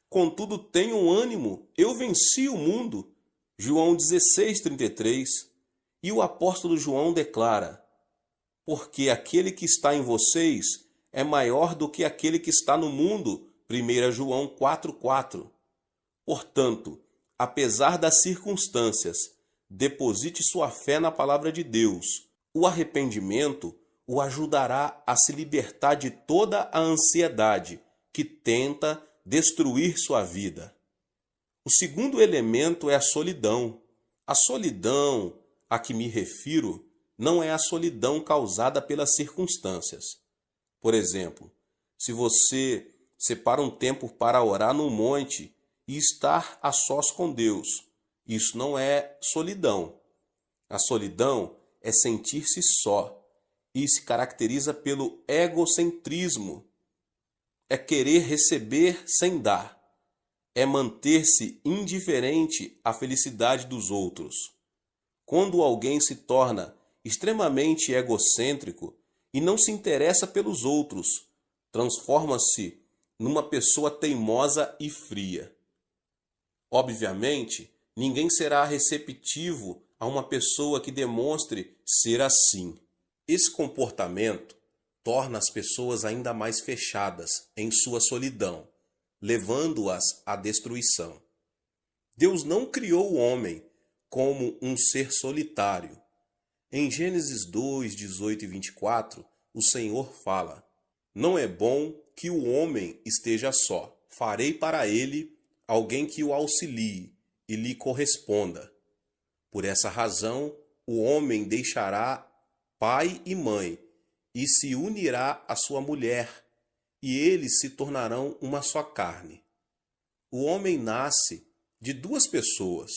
Contudo, tenham ânimo, eu venci o mundo. João 16:33. E o apóstolo João declara: Porque aquele que está em vocês é maior do que aquele que está no mundo. 1 João 4:4. Portanto, apesar das circunstâncias, deposite sua fé na palavra de Deus. O arrependimento o ajudará a se libertar de toda a ansiedade que tenta destruir sua vida. O segundo elemento é a solidão. A solidão a que me refiro não é a solidão causada pelas circunstâncias. Por exemplo, se você separa um tempo para orar no monte e estar a sós com Deus, isso não é solidão. A solidão é sentir-se só e se caracteriza pelo egocentrismo. É querer receber sem dar. é manter-se indiferente à felicidade dos outros. Quando alguém se torna extremamente egocêntrico e não se interessa pelos outros, transforma-se numa pessoa teimosa e fria. Obviamente, ninguém será receptivo a uma pessoa que demonstre ser assim. Esse comportamento torna as pessoas ainda mais fechadas em sua solidão, levando-as à destruição. Deus não criou o homem como um ser solitário. Em Gênesis 2, 18 e 24, o Senhor fala: "Não é bom que o homem esteja só. Farei para ele alguém que o auxilie e lhe corresponda. Por essa razão, o homem deixará pai e mãe e se unirá à sua mulher, e eles se tornarão uma só carne." O homem nasce de duas pessoas.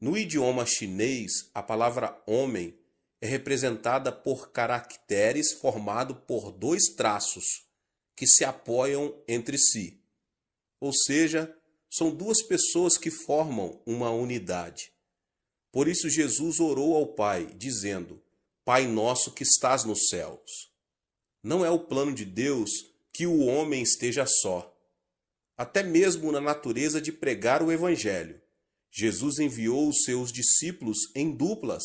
No idioma chinês, a palavra homem é representada por caracteres formados por dois traços que se apoiam entre si. Ou seja, são duas pessoas que formam uma unidade. Por isso Jesus orou ao Pai, dizendo: "Pai nosso que estás nos céus." Não é o plano de Deus que o homem esteja só. Até mesmo na natureza de pregar o Evangelho, Jesus enviou os seus discípulos em duplas.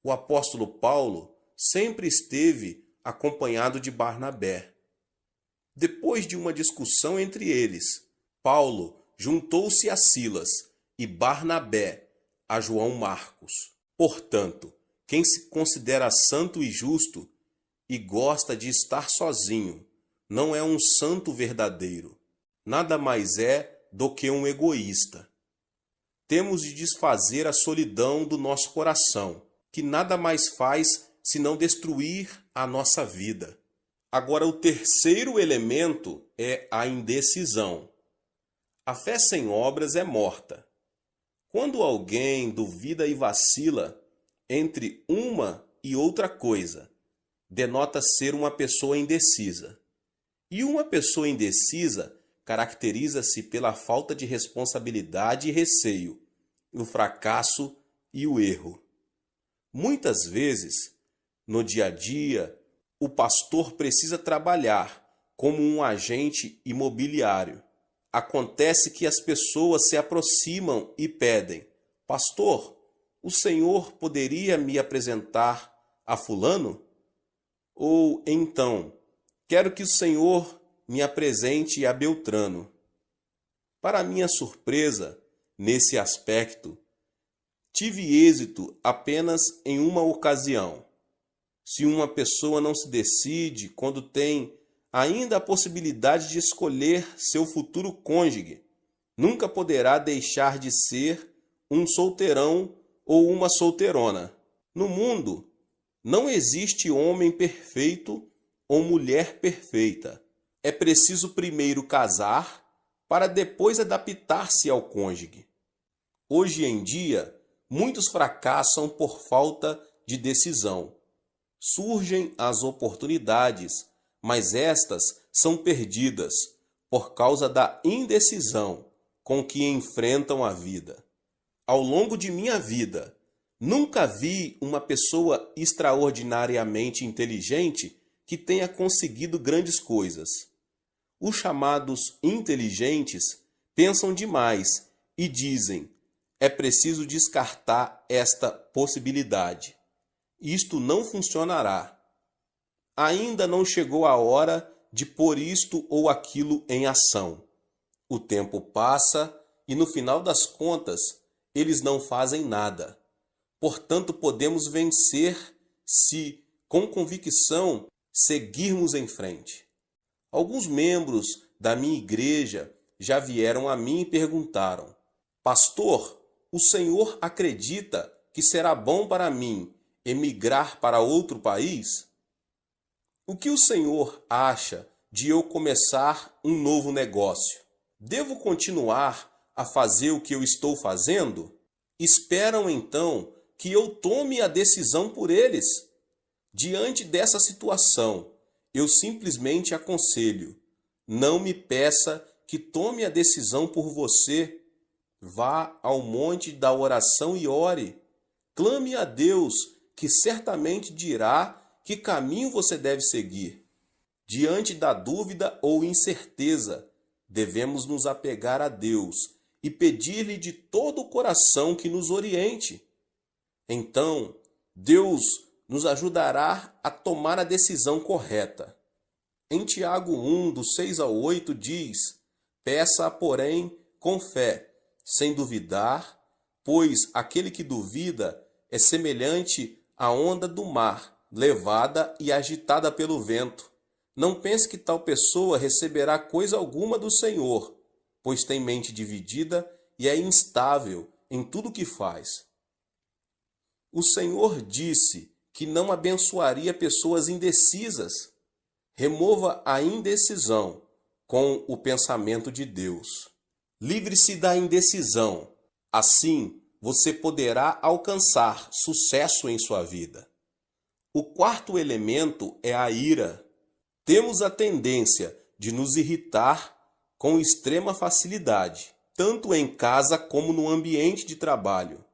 O apóstolo Paulo sempre esteve acompanhado de Barnabé. Depois de uma discussão entre eles, Paulo juntou-se a Silas e Barnabé a João Marcos. Portanto, quem se considera santo e justo e gosta de estar sozinho, não é um santo verdadeiro. Nada mais é do que um egoísta. Temos de desfazer a solidão do nosso coração, que nada mais faz senão destruir a nossa vida. Agora, o terceiro elemento é a indecisão. A fé sem obras é morta. Quando alguém duvida e vacila entre uma e outra coisa, denota ser uma pessoa indecisa. E uma pessoa indecisa caracteriza-se pela falta de responsabilidade e receio, o fracasso e o erro. Muitas vezes, no dia a dia, o pastor precisa trabalhar como um agente imobiliário. Acontece que as pessoas se aproximam e pedem: "Pastor, o senhor poderia me apresentar a fulano?" Ou então: "Quero que o senhor me apresente a Beltrano." Para minha surpresa, nesse aspecto, tive êxito apenas em uma ocasião. Se uma pessoa não se decide quando tem ainda a possibilidade de escolher seu futuro cônjuge, nunca poderá deixar de ser um solteirão ou uma solteirona. No mundo, não existe homem perfeito ou mulher perfeita. É preciso primeiro casar para depois adaptar-se ao cônjuge. Hoje em dia, muitos fracassam por falta de decisão. Surgem as oportunidades, mas estas são perdidas por causa da indecisão com que enfrentam a vida. Ao longo de minha vida, nunca vi uma pessoa extraordinariamente inteligente que tenha conseguido grandes coisas. Os chamados inteligentes pensam demais e dizem: "É preciso descartar esta possibilidade. Isto não funcionará. Ainda não chegou a hora de pôr isto ou aquilo em ação." O tempo passa e, no final das contas, eles não fazem nada. Portanto, podemos vencer se, com convicção, seguirmos em frente. Alguns membros da minha igreja já vieram a mim e perguntaram: "Pastor, o senhor acredita que será bom para mim emigrar para outro país? O que o senhor acha de eu começar um novo negócio? Devo continuar a fazer o que eu estou fazendo?" Esperam então que eu tome a decisão por eles. Diante dessa situação, eu simplesmente aconselho: não me peça que tome a decisão por você. Vá ao monte da oração e ore. Clame a Deus, que certamente dirá que caminho você deve seguir. Diante da dúvida ou incerteza, devemos nos apegar a Deus e pedir-lhe de todo o coração que nos oriente. Então, Deus nos ajudará a tomar a decisão correta. Em Tiago 1, do 6 ao 8, diz: peça, porém, com fé, sem duvidar, pois aquele que duvida é semelhante à onda do mar, levada e agitada pelo vento. Não pense que tal pessoa receberá coisa alguma do Senhor, pois tem mente dividida e é instável em tudo o que faz. O Senhor disse que não abençoaria pessoas indecisas. Remova a indecisão com o pensamento de Deus. Livre-se da indecisão. Assim, você poderá alcançar sucesso em sua vida. O quarto elemento é a ira. Temos a tendência de nos irritar com extrema facilidade, tanto em casa como no ambiente de trabalho.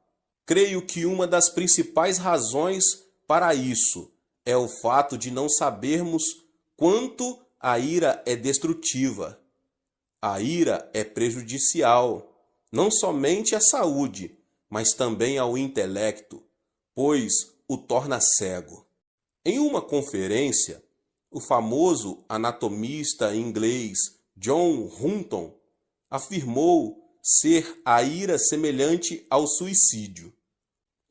Creio que uma das principais razões para isso é o fato de não sabermos quanto a ira é destrutiva. A ira é prejudicial, não somente à saúde, mas também ao intelecto, pois o torna cego. Em uma conferência, o famoso anatomista inglês John Hutton afirmou ser a ira semelhante ao suicídio.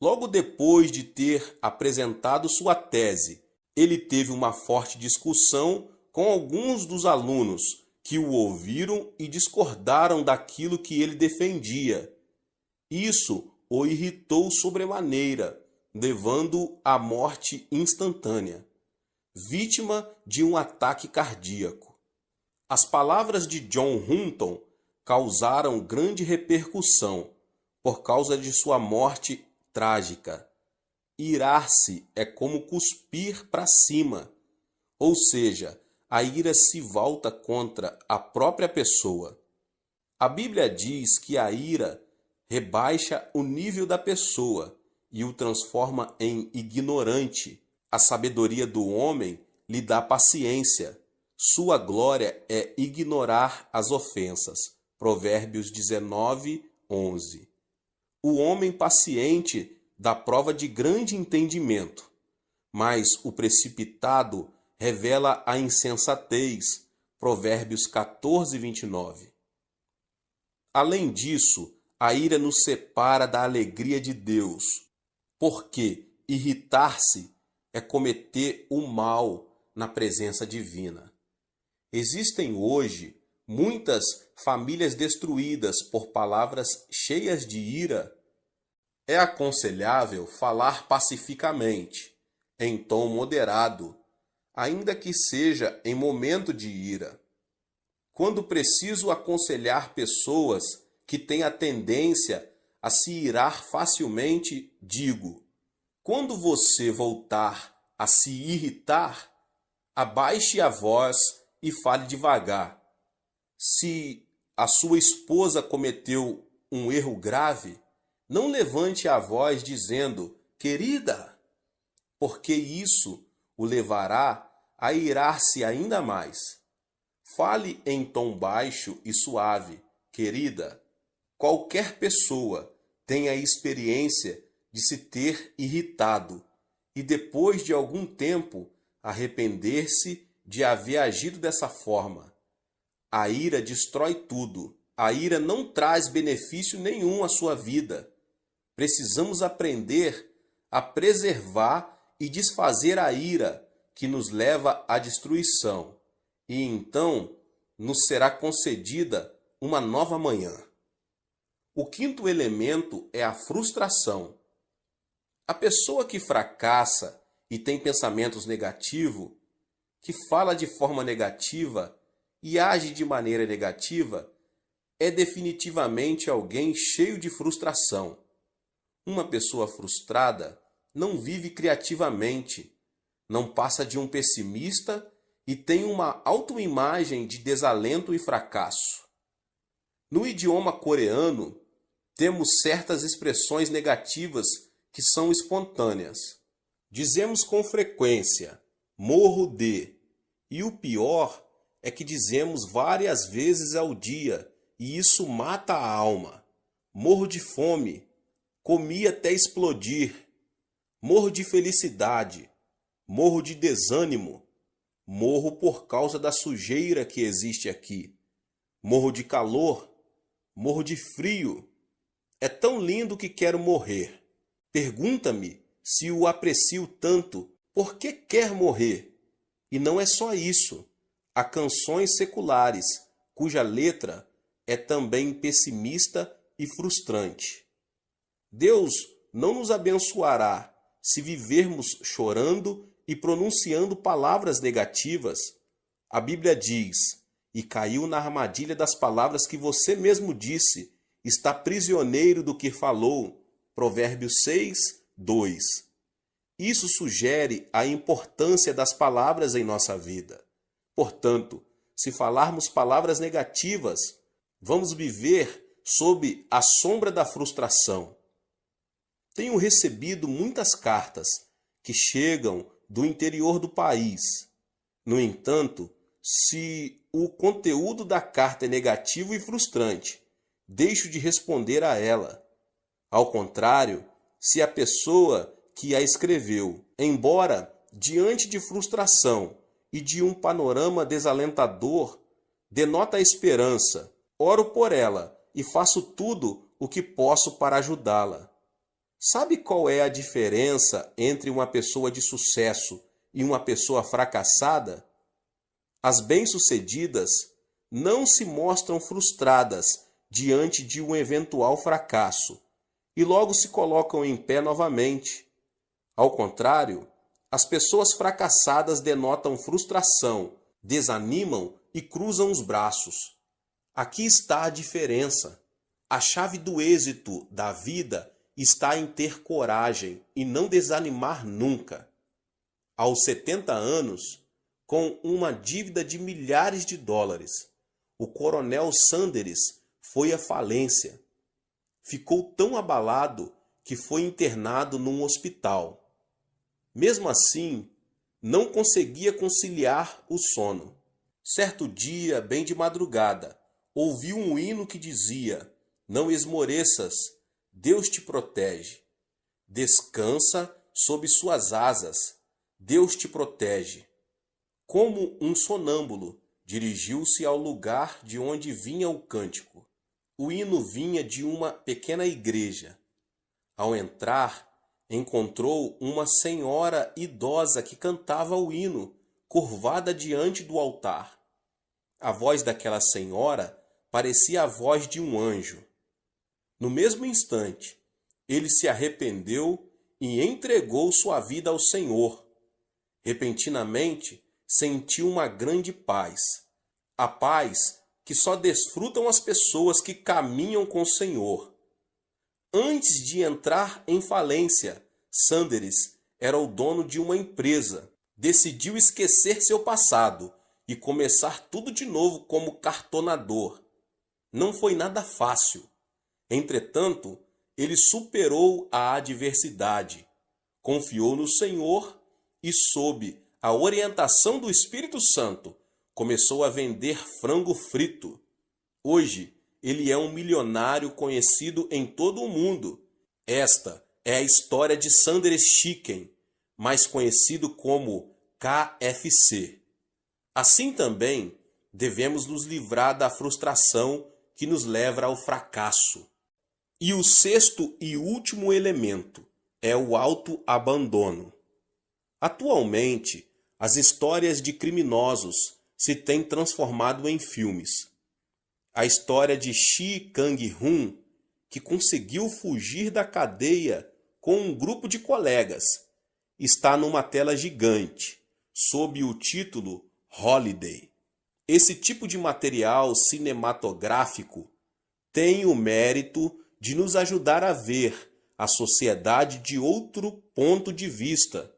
Logo depois de ter apresentado sua tese, ele teve uma forte discussão com alguns dos alunos que o ouviram e discordaram daquilo que ele defendia. Isso o irritou sobremaneira, levando-o à morte instantânea, vítima de um ataque cardíaco. As palavras de John Hutton causaram grande repercussão por causa de sua morte trágica. Irar-se é como cuspir para cima, ou seja, a ira se volta contra a própria pessoa. A Bíblia diz que a ira rebaixa o nível da pessoa e o transforma em ignorante. A sabedoria do homem lhe dá paciência. Sua glória é ignorar as ofensas. Provérbios 19, 11. O homem paciente dá prova de grande entendimento, mas o precipitado revela a insensatez. Provérbios 14, 29. Além disso, a ira nos separa da alegria de Deus, porque irritar-se é cometer o mal na presença divina. Existem hoje muitas famílias destruídas por palavras cheias de ira. É aconselhável falar pacificamente, em tom moderado, ainda que seja em momento de ira. Quando preciso aconselhar pessoas que têm a tendência a se irar facilmente, digo: quando você voltar a se irritar, abaixe a voz e fale devagar. Se a sua esposa cometeu um erro grave, não levante a voz dizendo: querida, porque isso o levará a irar-se ainda mais. Fale em tom baixo e suave: querida. Qualquer pessoa tem a experiência de se ter irritado e depois de algum tempo arrepender-se de haver agido dessa forma. A ira destrói tudo. A ira não traz benefício nenhum à sua vida. Precisamos aprender a preservar e desfazer a ira que nos leva à destruição, e então nos será concedida uma nova manhã. O quinto elemento é a frustração. A pessoa que fracassa e tem pensamentos negativos, que fala de forma negativa e age de maneira negativa, é definitivamente alguém cheio de frustração. Uma pessoa frustrada não vive criativamente, não passa de um pessimista e tem uma autoimagem de desalento e fracasso. No idioma coreano, temos certas expressões negativas que são espontâneas. Dizemos com frequência, morro de, e o pior é que dizemos várias vezes ao dia, e isso mata a alma. Morro de fome, comi até explodir. Morro de felicidade, morro de desânimo, morro por causa da sujeira que existe aqui. Morro de calor, morro de frio. É tão lindo que quero morrer. Pergunta-me se o aprecio tanto, por que quer morrer? E não é só isso. Há canções seculares, cuja letra é também pessimista e frustrante. Deus não nos abençoará se vivermos chorando e pronunciando palavras negativas. A Bíblia diz, e caiu na armadilha das palavras que você mesmo disse, está prisioneiro do que falou. Provérbios 6, 2. Isso sugere a importância das palavras em nossa vida. Portanto, se falarmos palavras negativas, vamos viver sob a sombra da frustração. Tenho recebido muitas cartas que chegam do interior do país. No entanto, se o conteúdo da carta é negativo e frustrante, deixo de responder a ela. Ao contrário, se a pessoa que a escreveu, embora diante de frustração e de um panorama desalentador, denota a esperança, oro por ela e faço tudo o que posso para ajudá-la. Sabe qual é a diferença entre uma pessoa de sucesso e uma pessoa fracassada? As bem-sucedidas não se mostram frustradas diante de um eventual fracasso e logo se colocam em pé novamente. Ao contrário, as pessoas fracassadas denotam frustração, desanimam e cruzam os braços. Aqui está a diferença. A chave do êxito da vida está em ter coragem e não desanimar nunca. Aos 70 anos, com uma dívida de milhares de dólares, o coronel Sanders foi à falência. Ficou tão abalado que foi internado num hospital. Mesmo assim, não conseguia conciliar o sono. Certo dia, bem de madrugada, ouviu um hino que dizia: "Não esmoreças, Deus te protege. Descansa sob suas asas, Deus te protege." Como um sonâmbulo, dirigiu-se ao lugar de onde vinha o cântico. O hino vinha de uma pequena igreja. Ao entrar, encontrou uma senhora idosa que cantava o hino, curvada diante do altar. A voz daquela senhora parecia a voz de um anjo. No mesmo instante, ele se arrependeu e entregou sua vida ao Senhor. Repentinamente, sentiu uma grande paz. A paz que só desfrutam as pessoas que caminham com o Senhor. Antes de entrar em falência, Sanders era o dono de uma empresa. Decidiu esquecer seu passado e começar tudo de novo como cartonador. Não foi nada fácil. Entretanto, ele superou a adversidade, confiou no Senhor e, sob a orientação do Espírito Santo, começou a vender frango frito. Hoje, ele é um milionário conhecido em todo o mundo. Esta é a história de Sanders Chicken, mais conhecido como KFC. Assim também, devemos nos livrar da frustração que nos leva ao fracasso. E o sexto e último elemento é o autoabandono. Atualmente, as histórias de criminosos se têm transformado em filmes. A história de Shi Kang-hun, que conseguiu fugir da cadeia com um grupo de colegas, está numa tela gigante, sob o título Holiday. Esse tipo de material cinematográfico tem o mérito de nos ajudar a ver a sociedade de outro ponto de vista.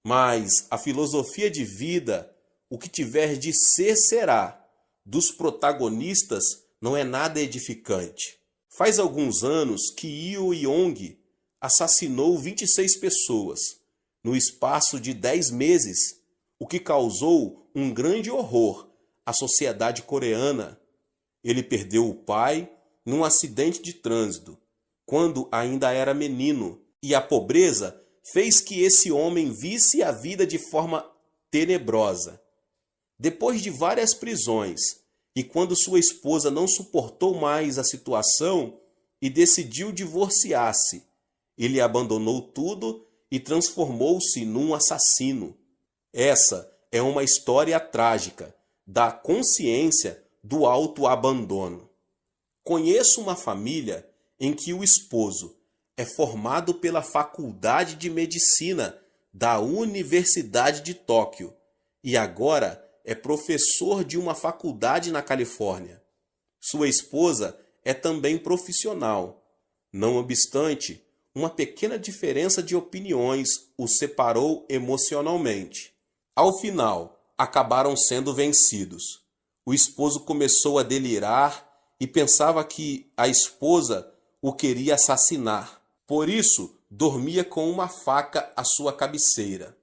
Mas a filosofia de vida, o que tiver de ser será, dos protagonistas não é nada edificante. Faz alguns anos que Yu Yong assassinou 26 pessoas no espaço de 10 meses, o que causou um grande horror à sociedade coreana. Ele perdeu o pai num acidente de trânsito, quando ainda era menino, e a pobreza fez que esse homem visse a vida de forma tenebrosa. Depois de várias prisões, e quando sua esposa não suportou mais a situação e decidiu divorciar-se, ele abandonou tudo e transformou-se num assassino. Essa é uma história trágica da consciência do autoabandono. Conheço uma família em que o esposo é formado pela Faculdade de Medicina da Universidade de Tóquio e agora é professor de uma faculdade na Califórnia. Sua esposa é também profissional. Não obstante, uma pequena diferença de opiniões os separou emocionalmente. Ao final, acabaram sendo vencidos. O esposo começou a delirar e pensava que a esposa o queria assassinar. Por isso, dormia com uma faca à sua cabeceira.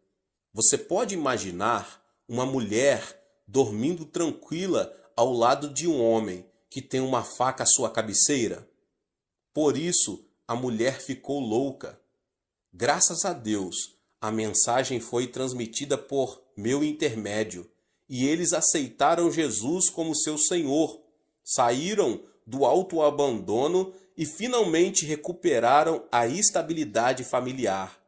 Você pode imaginar uma mulher dormindo tranquila ao lado de um homem que tem uma faca à sua cabeceira? Por isso, a mulher ficou louca. Graças a Deus, a mensagem foi transmitida por meu intermédio e eles aceitaram Jesus como seu Senhor, saíram do autoabandono e finalmente recuperaram a estabilidade familiar.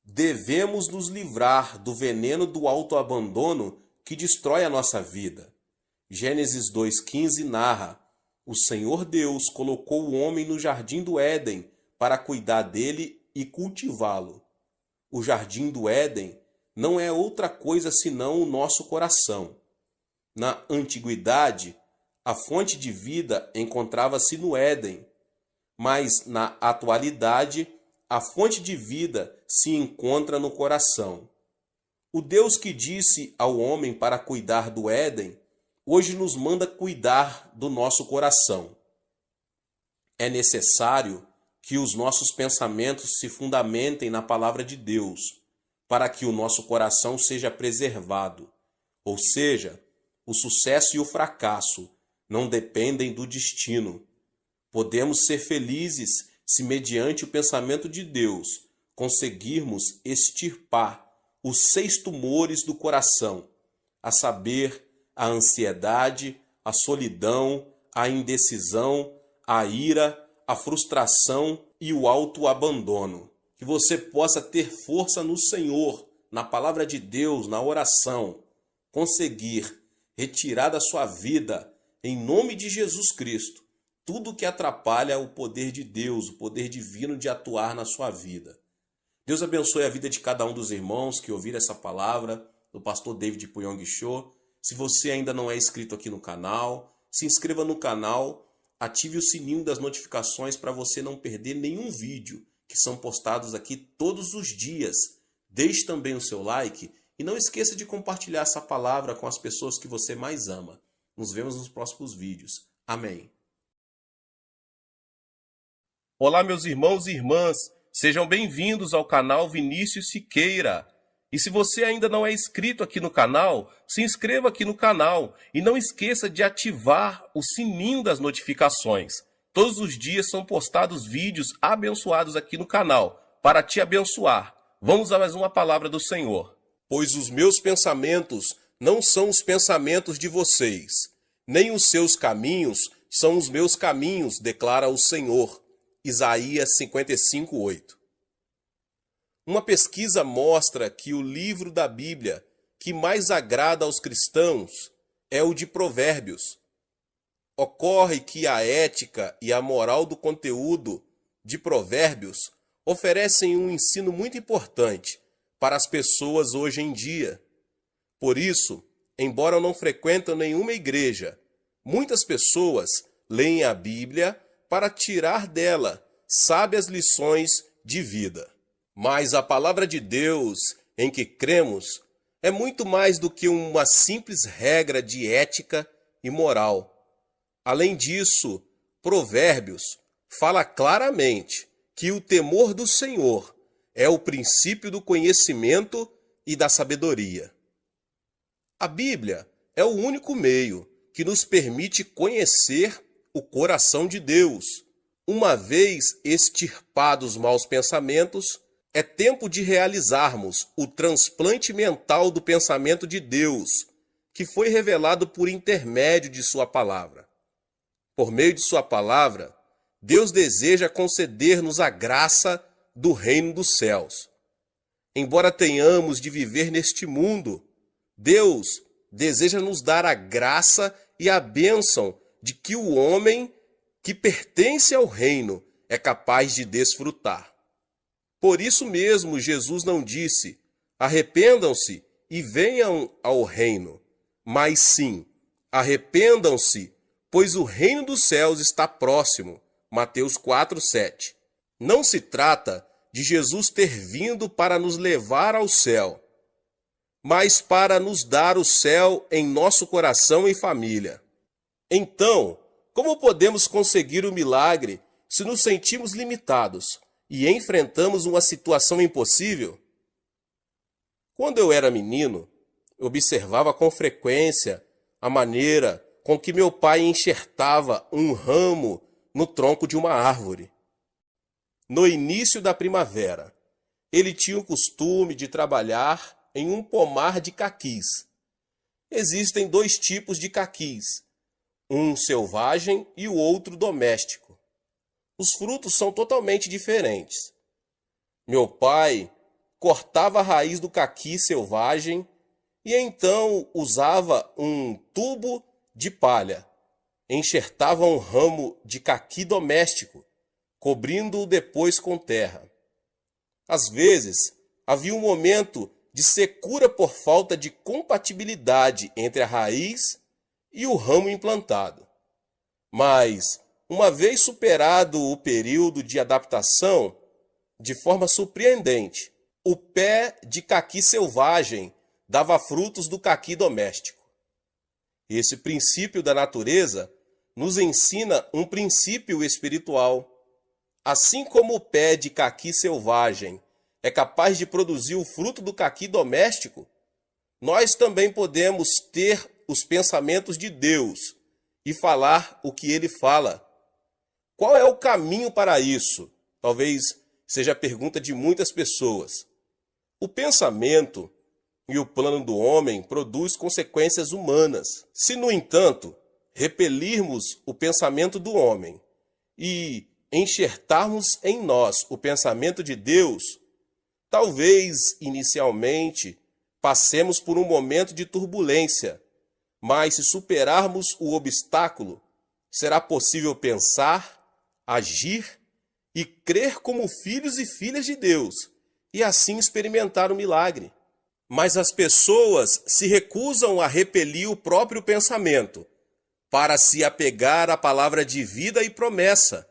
Devemos nos livrar do veneno do autoabandono que destrói a nossa vida. Gênesis 2,15 narra: o Senhor Deus colocou o homem no jardim do Éden para cuidar dele e cultivá-lo. O jardim do Éden não é outra coisa senão o nosso coração. Na antiguidade, a fonte de vida encontrava-se no Éden, mas na atualidade, a fonte de vida se encontra no coração. O Deus que disse ao homem para cuidar do Éden, hoje nos manda cuidar do nosso coração. É necessário que os nossos pensamentos se fundamentem na palavra de Deus, para que o nosso coração seja preservado. Ou seja, o sucesso e o fracasso não dependem do destino. Podemos ser felizes se, mediante o pensamento de Deus, conseguirmos extirpar os 6 tumores do coração, a saber, a ansiedade, a solidão, a indecisão, a ira, a frustração e o autoabandono. Que você possa ter força no Senhor, na palavra de Deus, na oração, conseguir retirar da sua vida, em nome de Jesus Cristo, tudo que atrapalha o poder de Deus, o poder divino de atuar na sua vida. Deus abençoe a vida de cada um dos irmãos que ouviram essa palavra do pastor David Puyong Cho. Se você ainda não é inscrito aqui no canal, se inscreva no canal, ative o sininho das notificações para você não perder nenhum vídeo que são postados aqui todos os dias. Deixe também o seu like e não esqueça de compartilhar essa palavra com as pessoas que você mais ama. Nos vemos nos próximos vídeos. Amém. Olá, meus irmãos e irmãs. Sejam bem-vindos ao canal Vinícius Siqueira. E se você ainda não é inscrito aqui no canal, se inscreva aqui no canal e não esqueça de ativar o sininho das notificações. Todos os dias são postados vídeos abençoados aqui no canal, para te abençoar. Vamos a mais uma palavra do Senhor. Pois os meus pensamentos não são os pensamentos de vocês, nem os seus caminhos são os meus caminhos, declara o Senhor. Isaías 55:8. Uma pesquisa mostra que o livro da Bíblia que mais agrada aos cristãos é o de Provérbios. Ocorre que a ética e a moral do conteúdo de Provérbios oferecem um ensino muito importante para as pessoas hoje em dia. Por isso, embora não frequentem nenhuma igreja, muitas pessoas leem a Bíblia para tirar dela sábias lições de vida. Mas a palavra de Deus em que cremos é muito mais do que uma simples regra de ética e moral. Além disso, Provérbios fala claramente que o temor do Senhor é o princípio do conhecimento e da sabedoria. A Bíblia é o único meio que nos permite conhecer o coração de Deus. Uma vez extirpados os maus pensamentos, é tempo de realizarmos o transplante mental do pensamento de Deus, que foi revelado por intermédio de sua palavra. Por meio de sua palavra, Deus deseja conceder-nos a graça do reino dos céus. Embora tenhamos de viver neste mundo, Deus deseja nos dar a graça e a bênção de que o homem que pertence ao reino é capaz de desfrutar. Por isso mesmo, Jesus não disse: arrependam-se e venham ao reino, mas sim, arrependam-se, pois o reino dos céus está próximo. Mateus 4:7. Não se trata de Jesus ter vindo para nos levar ao céu, mas para nos dar o céu em nosso coração e família. Então, como podemos conseguir o milagre se nos sentimos limitados e enfrentamos uma situação impossível? Quando eu era menino, observava com frequência a maneira com que meu pai enxertava um ramo no tronco de uma árvore. No início da primavera, ele tinha o costume de trabalhar em um pomar de caquis. Existem dois tipos de caquis, um selvagem e o outro doméstico. Os frutos são totalmente diferentes. Meu pai cortava a raiz do caqui selvagem e então usava um tubo de palha, enxertava um ramo de caqui doméstico, cobrindo-o depois com terra. Às vezes, havia um momento de secura por falta de compatibilidade entre a raiz e o ramo implantado. Mas, uma vez superado o período de adaptação, de forma surpreendente, o pé de caqui selvagem dava frutos do caqui doméstico. Esse princípio da natureza nos ensina um princípio espiritual. Assim como o pé de caqui selvagem é capaz de produzir o fruto do caqui doméstico, nós também podemos ter os pensamentos de Deus e falar o que ele fala. Qual é o caminho para isso? Talvez seja a pergunta de muitas pessoas. O pensamento e o plano do homem produz consequências humanas. Se, no entanto, repelirmos o pensamento do homem e enxertarmos em nós o pensamento de Deus, talvez, inicialmente, passemos por um momento de turbulência, mas se superarmos o obstáculo, será possível pensar, agir e crer como filhos e filhas de Deus, e assim experimentar o milagre. Mas as pessoas se recusam a repelir o próprio pensamento, para se apegar à palavra de vida e promessa,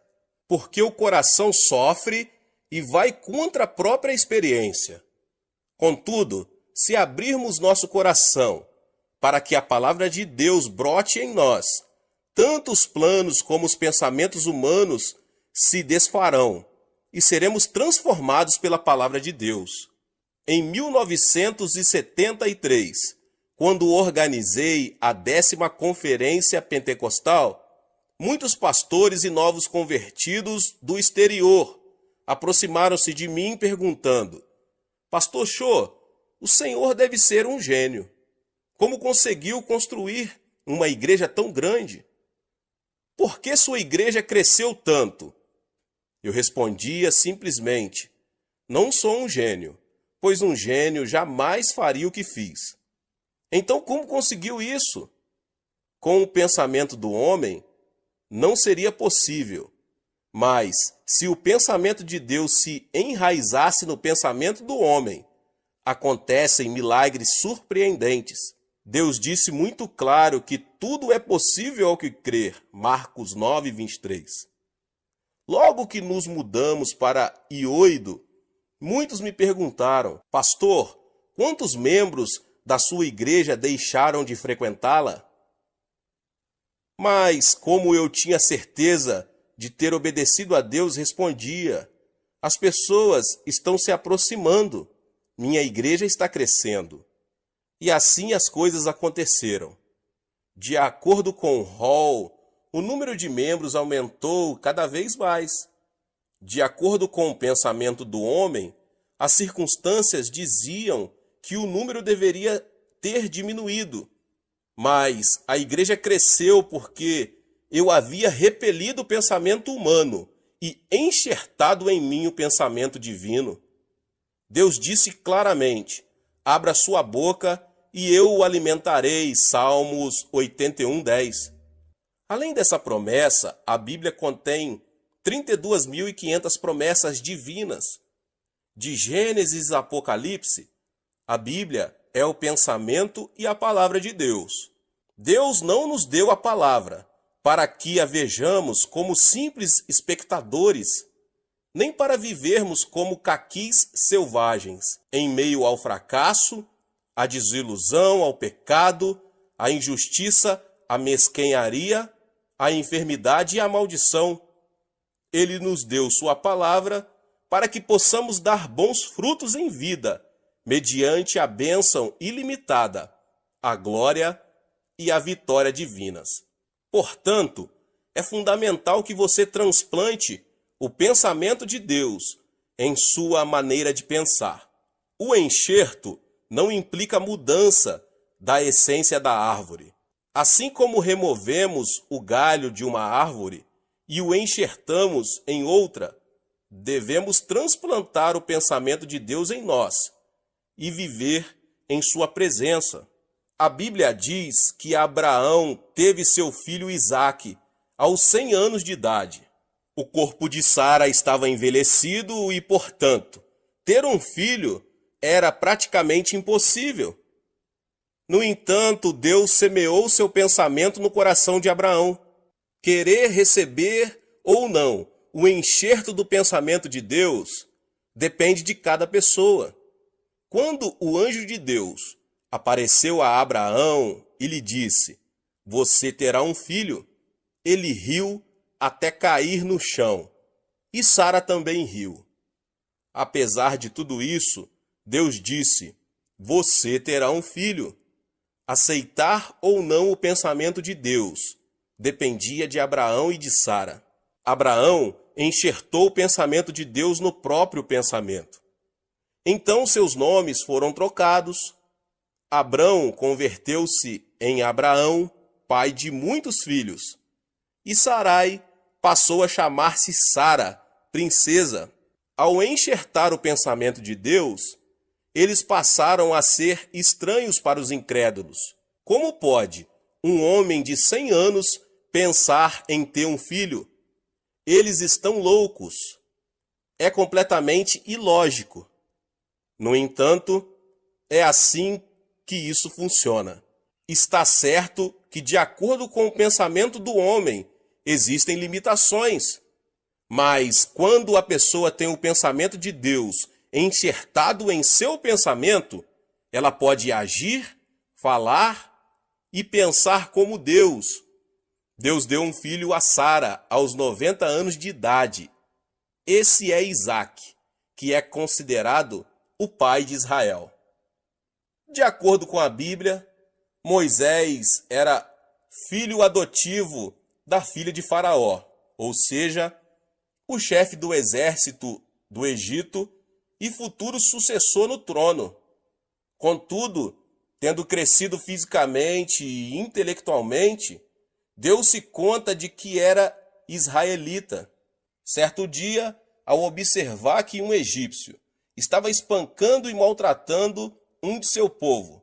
porque o coração sofre e vai contra a própria experiência. Contudo, se abrirmos nosso coração para que a palavra de Deus brote em nós, tanto os planos como os pensamentos humanos se desfarão e seremos transformados pela palavra de Deus. Em 1973, quando organizei a 10ª Conferência Pentecostal, muitos pastores e novos convertidos do exterior aproximaram-se de mim perguntando: Pastor Cho, o senhor deve ser um gênio. Como conseguiu construir uma igreja tão grande? Por que sua igreja cresceu tanto? Eu respondia simplesmente: não sou um gênio, pois um gênio jamais faria o que fiz. Então, como conseguiu isso? Com o pensamento do homem, não seria possível. Mas, se o pensamento de Deus se enraizasse no pensamento do homem, acontecem milagres surpreendentes. Deus disse muito claro que tudo é possível ao que crer. Marcos 9:23. Logo que nos mudamos para Ioido, muitos me perguntaram: Pastor, quantos membros da sua igreja deixaram de frequentá-la? Mas, como eu tinha certeza de ter obedecido a Deus, respondia: as pessoas estão se aproximando, minha igreja está crescendo. E assim as coisas aconteceram. De acordo com Hall, o número de membros aumentou cada vez mais. De acordo com o pensamento do homem, as circunstâncias diziam que o número deveria ter diminuído. Mas a igreja cresceu porque eu havia repelido o pensamento humano e enxertado em mim o pensamento divino. Deus disse claramente: abra sua boca e eu o alimentarei. Salmos 81:10. Além dessa promessa, a Bíblia contém 32.500 promessas divinas. De Gênesis a Apocalipse, a Bíblia é o pensamento e a palavra de Deus. Deus não nos deu a palavra para que a vejamos como simples espectadores, nem para vivermos como caquis selvagens, em meio ao fracasso, à desilusão, ao pecado, à injustiça, à mesquenharia, à enfermidade e à maldição. Ele nos deu sua palavra para que possamos dar bons frutos em vida, mediante a bênção ilimitada, a glória e a vitória divinas. Portanto, é fundamental que você transplante o pensamento de Deus em sua maneira de pensar. O enxerto não implica mudança da essência da árvore. Assim como removemos o galho de uma árvore e o enxertamos em outra, devemos transplantar o pensamento de Deus em nós e viver em sua presença. A Bíblia diz que Abraão teve seu filho Isaque aos 100 anos de idade. O corpo de Sara estava envelhecido e, portanto, ter um filho era praticamente impossível. No entanto, Deus semeou seu pensamento no coração de Abraão. Querer receber ou não o enxerto do pensamento de Deus depende de cada pessoa. Quando o anjo de Deus apareceu a Abraão e lhe disse: você terá um filho, ele riu até cair no chão, e Sara também riu. Apesar de tudo isso, Deus disse: você terá um filho. Aceitar ou não o pensamento de Deus dependia de Abraão e de Sara. Abraão enxertou o pensamento de Deus no próprio pensamento. Então seus nomes foram trocados. Abrão converteu-se em Abraão, pai de muitos filhos. E Sarai passou a chamar-se Sara, princesa. Ao enxertar o pensamento de Deus, eles passaram a ser estranhos para os incrédulos. Como pode um homem de 100 anos pensar em ter um filho? Eles estão loucos. É completamente ilógico. No entanto, é assim que isso funciona. Está certo que, de acordo com o pensamento do homem, existem limitações. Mas quando a pessoa tem o pensamento de Deus enxertado em seu pensamento, ela pode agir, falar e pensar como Deus. Deus deu um filho a Sara aos 90 anos de idade. Esse é Isaque, que é considerado o pai de Israel. De acordo com a Bíblia, Moisés era filho adotivo da filha de Faraó, ou seja, o chefe do exército do Egito e futuro sucessor no trono. Contudo, tendo crescido fisicamente e intelectualmente, deu-se conta de que era israelita. Certo dia, ao observar que um egípcio estava espancando e maltratando um de seu povo,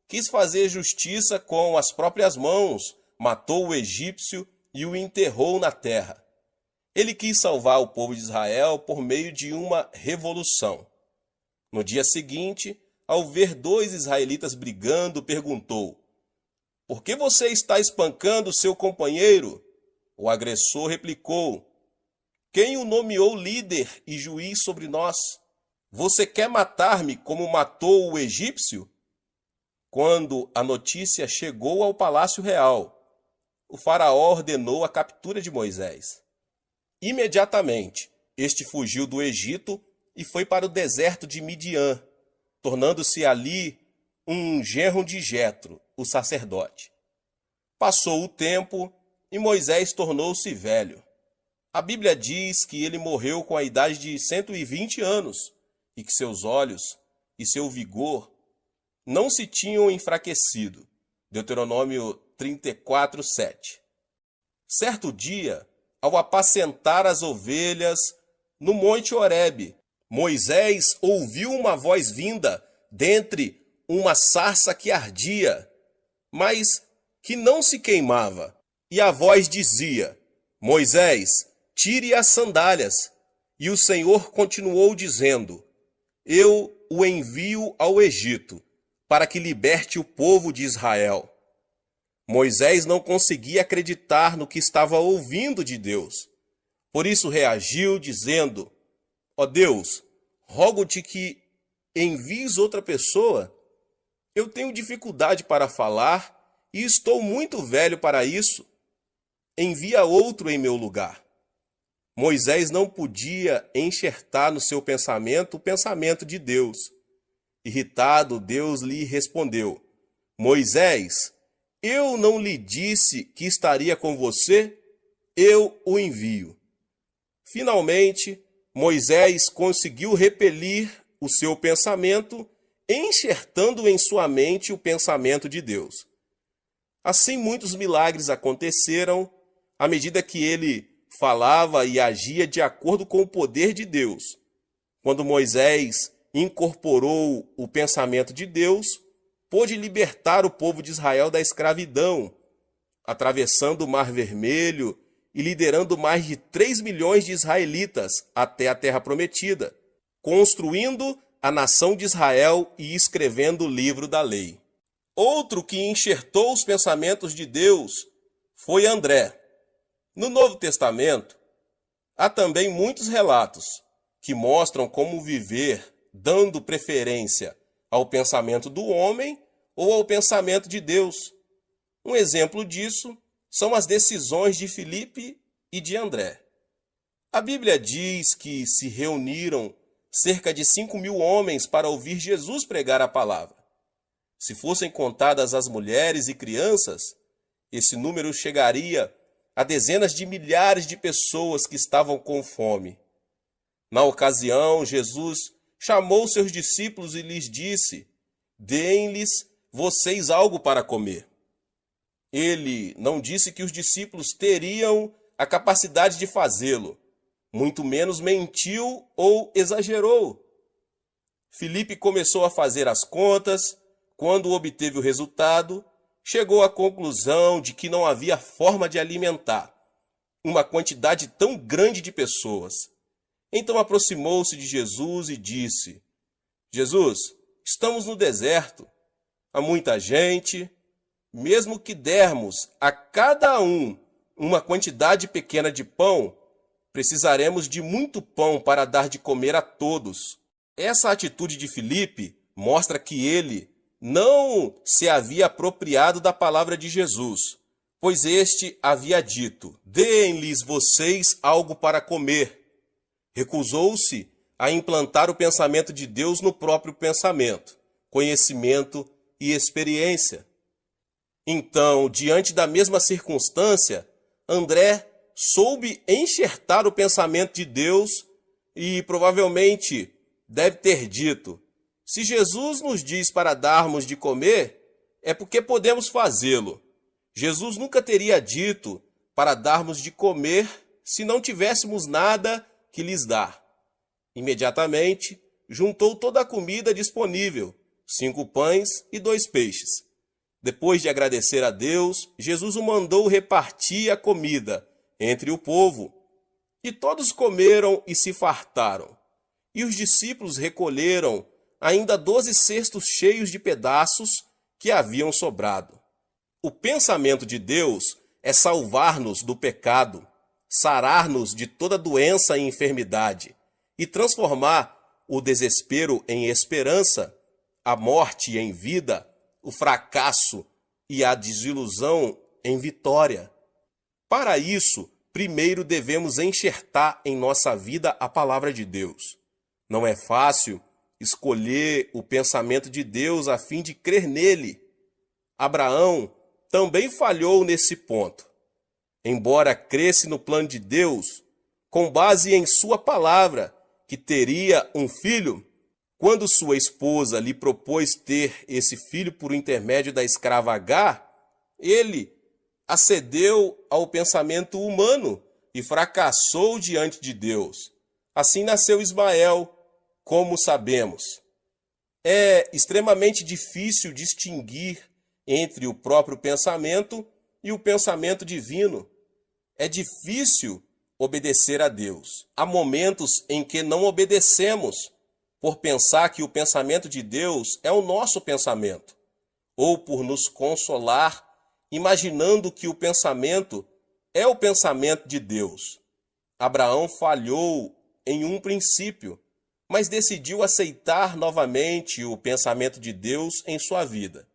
quis fazer justiça com as próprias mãos, matou o egípcio e o enterrou na terra. Ele quis salvar o povo de Israel por meio de uma revolução. No dia seguinte, ao ver 2 israelitas brigando, perguntou: por que você está espancando seu companheiro? O agressor replicou: quem o nomeou líder e juiz sobre nós? Você quer matar-me como matou o egípcio? Quando a notícia chegou ao palácio real, o faraó ordenou a captura de Moisés. Imediatamente, este fugiu do Egito e foi para o deserto de Midian, tornando-se ali um genro de Jetro, o sacerdote. Passou o tempo e Moisés tornou-se velho. A Bíblia diz que ele morreu com a idade de 120 anos e que seus olhos e seu vigor não se tinham enfraquecido. Deuteronômio 34, 7. Certo dia, ao apacentar as ovelhas no monte Horebe, Moisés ouviu uma voz vinda dentre uma sarça que ardia, mas que não se queimava. E a voz dizia: Moisés, tire as sandálias. E o Senhor continuou dizendo: Eu o envio ao Egito, para que liberte o povo de Israel. Moisés não conseguia acreditar no que estava ouvindo de Deus. Por isso reagiu, dizendo: Ó Deus, rogo-te que envies outra pessoa. Eu tenho dificuldade para falar e estou muito velho para isso. Envia outro em meu lugar. Moisés não podia enxertar no seu pensamento o pensamento de Deus. Irritado, Deus lhe respondeu: Moisés, eu não lhe disse que estaria com você? Eu o envio. Finalmente, Moisés conseguiu repelir o seu pensamento, enxertando em sua mente o pensamento de Deus. Assim, muitos milagres aconteceram à medida que ele falava e agia de acordo com o poder de Deus. Quando Moisés incorporou o pensamento de Deus, pôde libertar o povo de Israel da escravidão, atravessando o Mar Vermelho e liderando mais de 3 milhões de israelitas até a Terra Prometida, construindo a nação de Israel e escrevendo o livro da lei. Outro que enxertou os pensamentos de Deus foi André. No Novo Testamento, há também muitos relatos que mostram como viver dando preferência ao pensamento do homem ou ao pensamento de Deus. Um exemplo disso são as decisões de Filipe e de André. A Bíblia diz que se reuniram cerca de 5.000 homens para ouvir Jesus pregar a palavra. Se fossem contadas as mulheres e crianças, esse número chegaria a dezenas de milhares de pessoas que estavam com fome. Na ocasião, Jesus chamou seus discípulos e lhes disse: Deem-lhes vocês algo para comer. Ele não disse que os discípulos teriam a capacidade de fazê-lo, muito menos mentiu ou exagerou. Filipe começou a fazer as contas. Quando obteve o resultado, chegou à conclusão de que não havia forma de alimentar uma quantidade tão grande de pessoas. Então aproximou-se de Jesus e disse: Jesus, estamos no deserto, há muita gente. Mesmo que dermos a cada um uma quantidade pequena de pão, precisaremos de muito pão para dar de comer a todos. Essa atitude de Filipe mostra que ele não se havia apropriado da palavra de Jesus, pois este havia dito: Deem-lhes vocês algo para comer. Recusou-se a implantar o pensamento de Deus no próprio pensamento, conhecimento e experiência. Então, diante da mesma circunstância, André soube enxertar o pensamento de Deus e provavelmente deve ter dito: se Jesus nos diz para darmos de comer, é porque podemos fazê-lo. Jesus nunca teria dito para darmos de comer se não tivéssemos nada que lhes dar. Imediatamente, juntou toda a comida disponível, 5 pães e 2 peixes. Depois de agradecer a Deus, Jesus o mandou repartir a comida entre o povo. E todos comeram e se fartaram. E os discípulos recolheram ainda 12 cestos cheios de pedaços que haviam sobrado. O pensamento de Deus é salvar-nos do pecado, sarar-nos de toda doença e enfermidade e transformar o desespero em esperança, a morte em vida, o fracasso e a desilusão em vitória. Para isso, primeiro devemos enxertar em nossa vida a palavra de Deus. Não é fácil escolher o pensamento de Deus a fim de crer nele. Abraão também falhou nesse ponto. Embora cresce no plano de Deus, com base em sua palavra, que teria um filho, quando sua esposa lhe propôs ter esse filho por intermédio da escrava Agar, ele acedeu ao pensamento humano e fracassou diante de Deus. Assim nasceu Ismael, como sabemos. É extremamente difícil distinguir entre o próprio pensamento e o pensamento divino. É difícil obedecer a Deus. Há momentos em que não obedecemos por pensar que o pensamento de Deus é o nosso pensamento, ou por nos consolar imaginando que o pensamento é o pensamento de Deus. Abraão falhou em um princípio, mas decidiu aceitar novamente o pensamento de Deus em sua vida.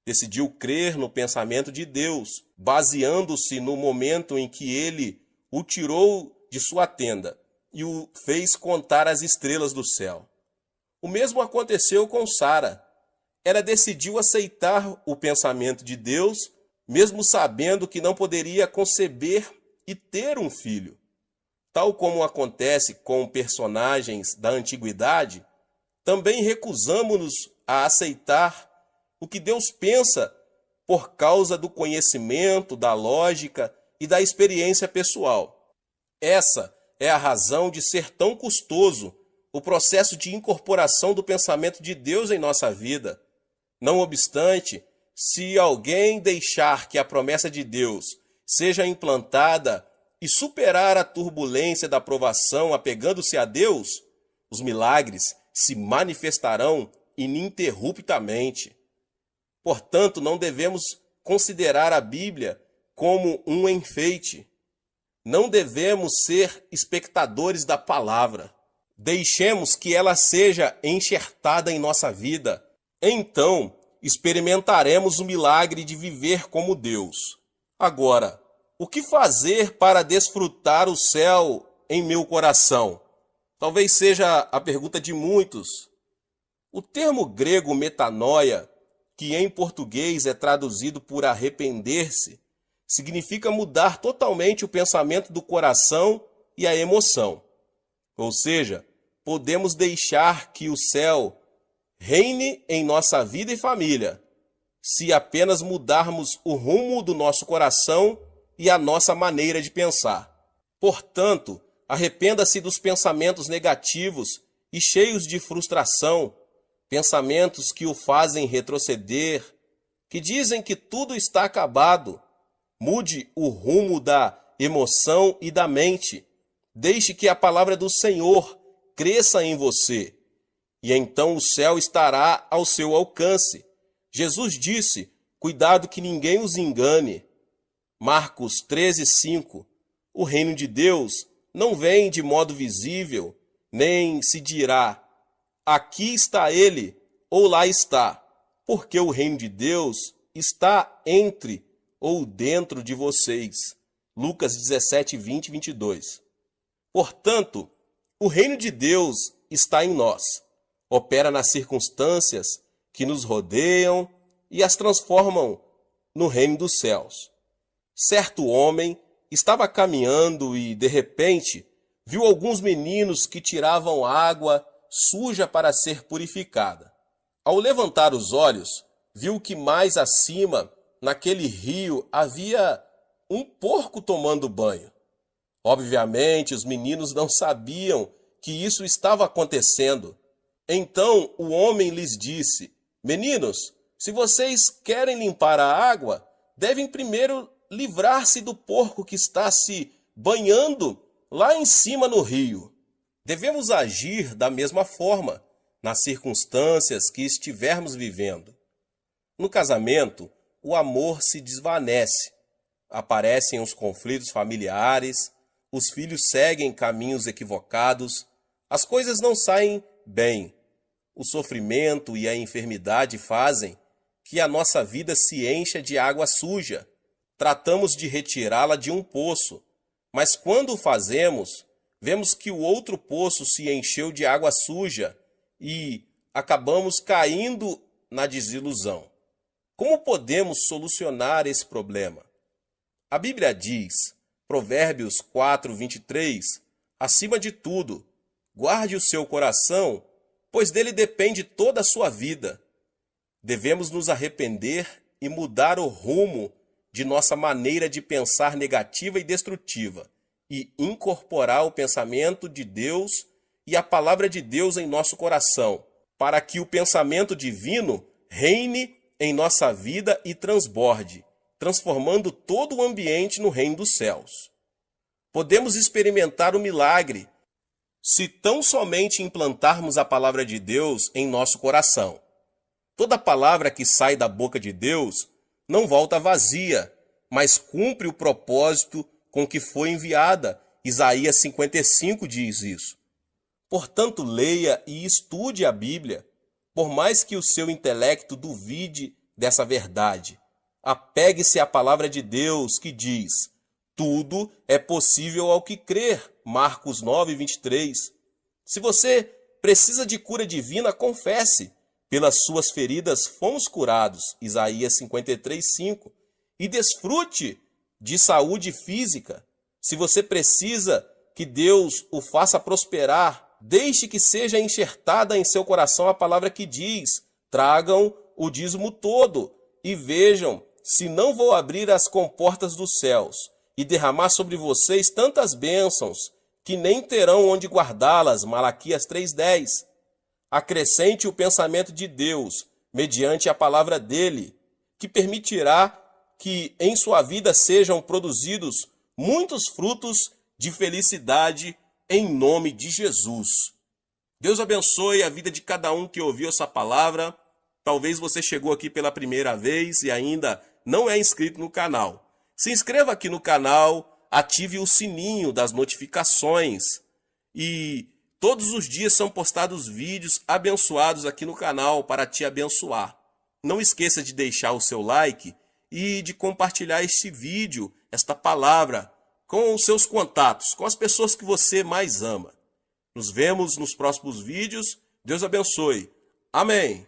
Decidiu crer no pensamento de Deus, baseando-se no momento em que ele o tirou de sua tenda e o fez contar as estrelas do céu. O mesmo aconteceu com Sara. Ela decidiu aceitar o pensamento de Deus, mesmo sabendo que não poderia conceber e ter um filho. Tal como acontece com personagens da antiguidade, também recusamos-nos a aceitar o que Deus pensa por causa do conhecimento, da lógica e da experiência pessoal. Essa é a razão de ser tão custoso o processo de incorporação do pensamento de Deus em nossa vida. Não obstante, se alguém deixar que a promessa de Deus seja implantada e superar a turbulência da provação apegando-se a Deus, os milagres se manifestarão ininterruptamente. Portanto, não devemos considerar a Bíblia como um enfeite. Não devemos ser espectadores da palavra. Deixemos que ela seja enxertada em nossa vida. Então, experimentaremos o milagre de viver como Deus. Agora, o que fazer para desfrutar o céu em meu coração? Talvez seja a pergunta de muitos. O termo grego metanoia, que em português é traduzido por arrepender-se, significa mudar totalmente o pensamento do coração e a emoção. Ou seja, podemos deixar que o céu reine em nossa vida e família, se apenas mudarmos o rumo do nosso coração e a nossa maneira de pensar. Portanto, arrependa-se dos pensamentos negativos e cheios de frustração, pensamentos que o fazem retroceder, que dizem que tudo está acabado. Mude o rumo da emoção e da mente. Deixe que a palavra do Senhor cresça em você, e então o céu estará ao seu alcance. Jesus disse: cuidado que ninguém os engane. Marcos 13:5. O reino de Deus não vem de modo visível, nem se dirá: aqui está ele, ou lá está, porque o reino de Deus está entre ou dentro de vocês. Lucas 17:20 e 22. Portanto, o reino de Deus está em nós. Opera nas circunstâncias que nos rodeiam e as transformam no reino dos céus. Certo homem estava caminhando e, de repente, viu alguns meninos que tiravam água suja para ser purificada. Ao levantar os olhos, viu que mais acima, naquele rio, havia um porco tomando banho. Obviamente, os meninos não sabiam que isso estava acontecendo. Então o homem lhes disse: meninos, se vocês querem limpar a água, devem primeiro livrar-se do porco que está se banhando lá em cima no rio. Devemos agir da mesma forma nas circunstâncias que estivermos vivendo. No casamento, o amor se desvanece, aparecem os conflitos familiares, os filhos seguem caminhos equivocados, as coisas não saem bem. O sofrimento e a enfermidade fazem que a nossa vida se encha de água suja. tratamos de retirá-la de um poço, mas quando o fazemos, vemos que o outro poço se encheu de água suja e acabamos caindo na desilusão. Como podemos solucionar esse problema? A Bíblia diz, Provérbios 4:23, acima de tudo, guarde o seu coração, pois dele depende toda a sua vida. Devemos nos arrepender e mudar o rumo de nossa maneira de pensar negativa e destrutiva e incorporar o pensamento de Deus e a palavra de Deus em nosso coração, para que o pensamento divino reine em nossa vida e transborde, transformando todo o ambiente no reino dos céus. Podemos experimentar o milagre se tão somente implantarmos a palavra de Deus em nosso coração. Toda palavra que sai da boca de Deus não volta vazia, mas cumpre o propósito com que foi enviada. Isaías 55 diz isso. Portanto, leia e estude a Bíblia, por mais que o seu intelecto duvide dessa verdade. Apegue-se à palavra de Deus que diz: tudo é possível ao que crer. Marcos 9:23. Se você precisa de cura divina, confesse. Pelas suas feridas fomos curados. Isaías 53:5. E desfrute de saúde física. Se você precisa que Deus o faça prosperar, deixe que seja enxertada em seu coração a palavra que diz: tragam o dízimo todo e vejam se não vou abrir as comportas dos céus e derramar sobre vocês tantas bênçãos que nem terão onde guardá-las. Malaquias 3:10. Acrescente o pensamento de Deus mediante a palavra dele, que permitirá que em sua vida sejam produzidos muitos frutos de felicidade em nome de Jesus. Deus abençoe a vida de cada um que ouviu essa palavra. Talvez você chegou aqui pela primeira vez e ainda não é inscrito no canal. Se inscreva aqui no canal, ative o sininho das notificações e todos os dias são postados vídeos abençoados aqui no canal para te abençoar. Não esqueça de deixar o seu like e de compartilhar este vídeo, esta palavra, com os seus contatos, com as pessoas que você mais ama. Nos vemos nos próximos vídeos. Deus abençoe. Amém.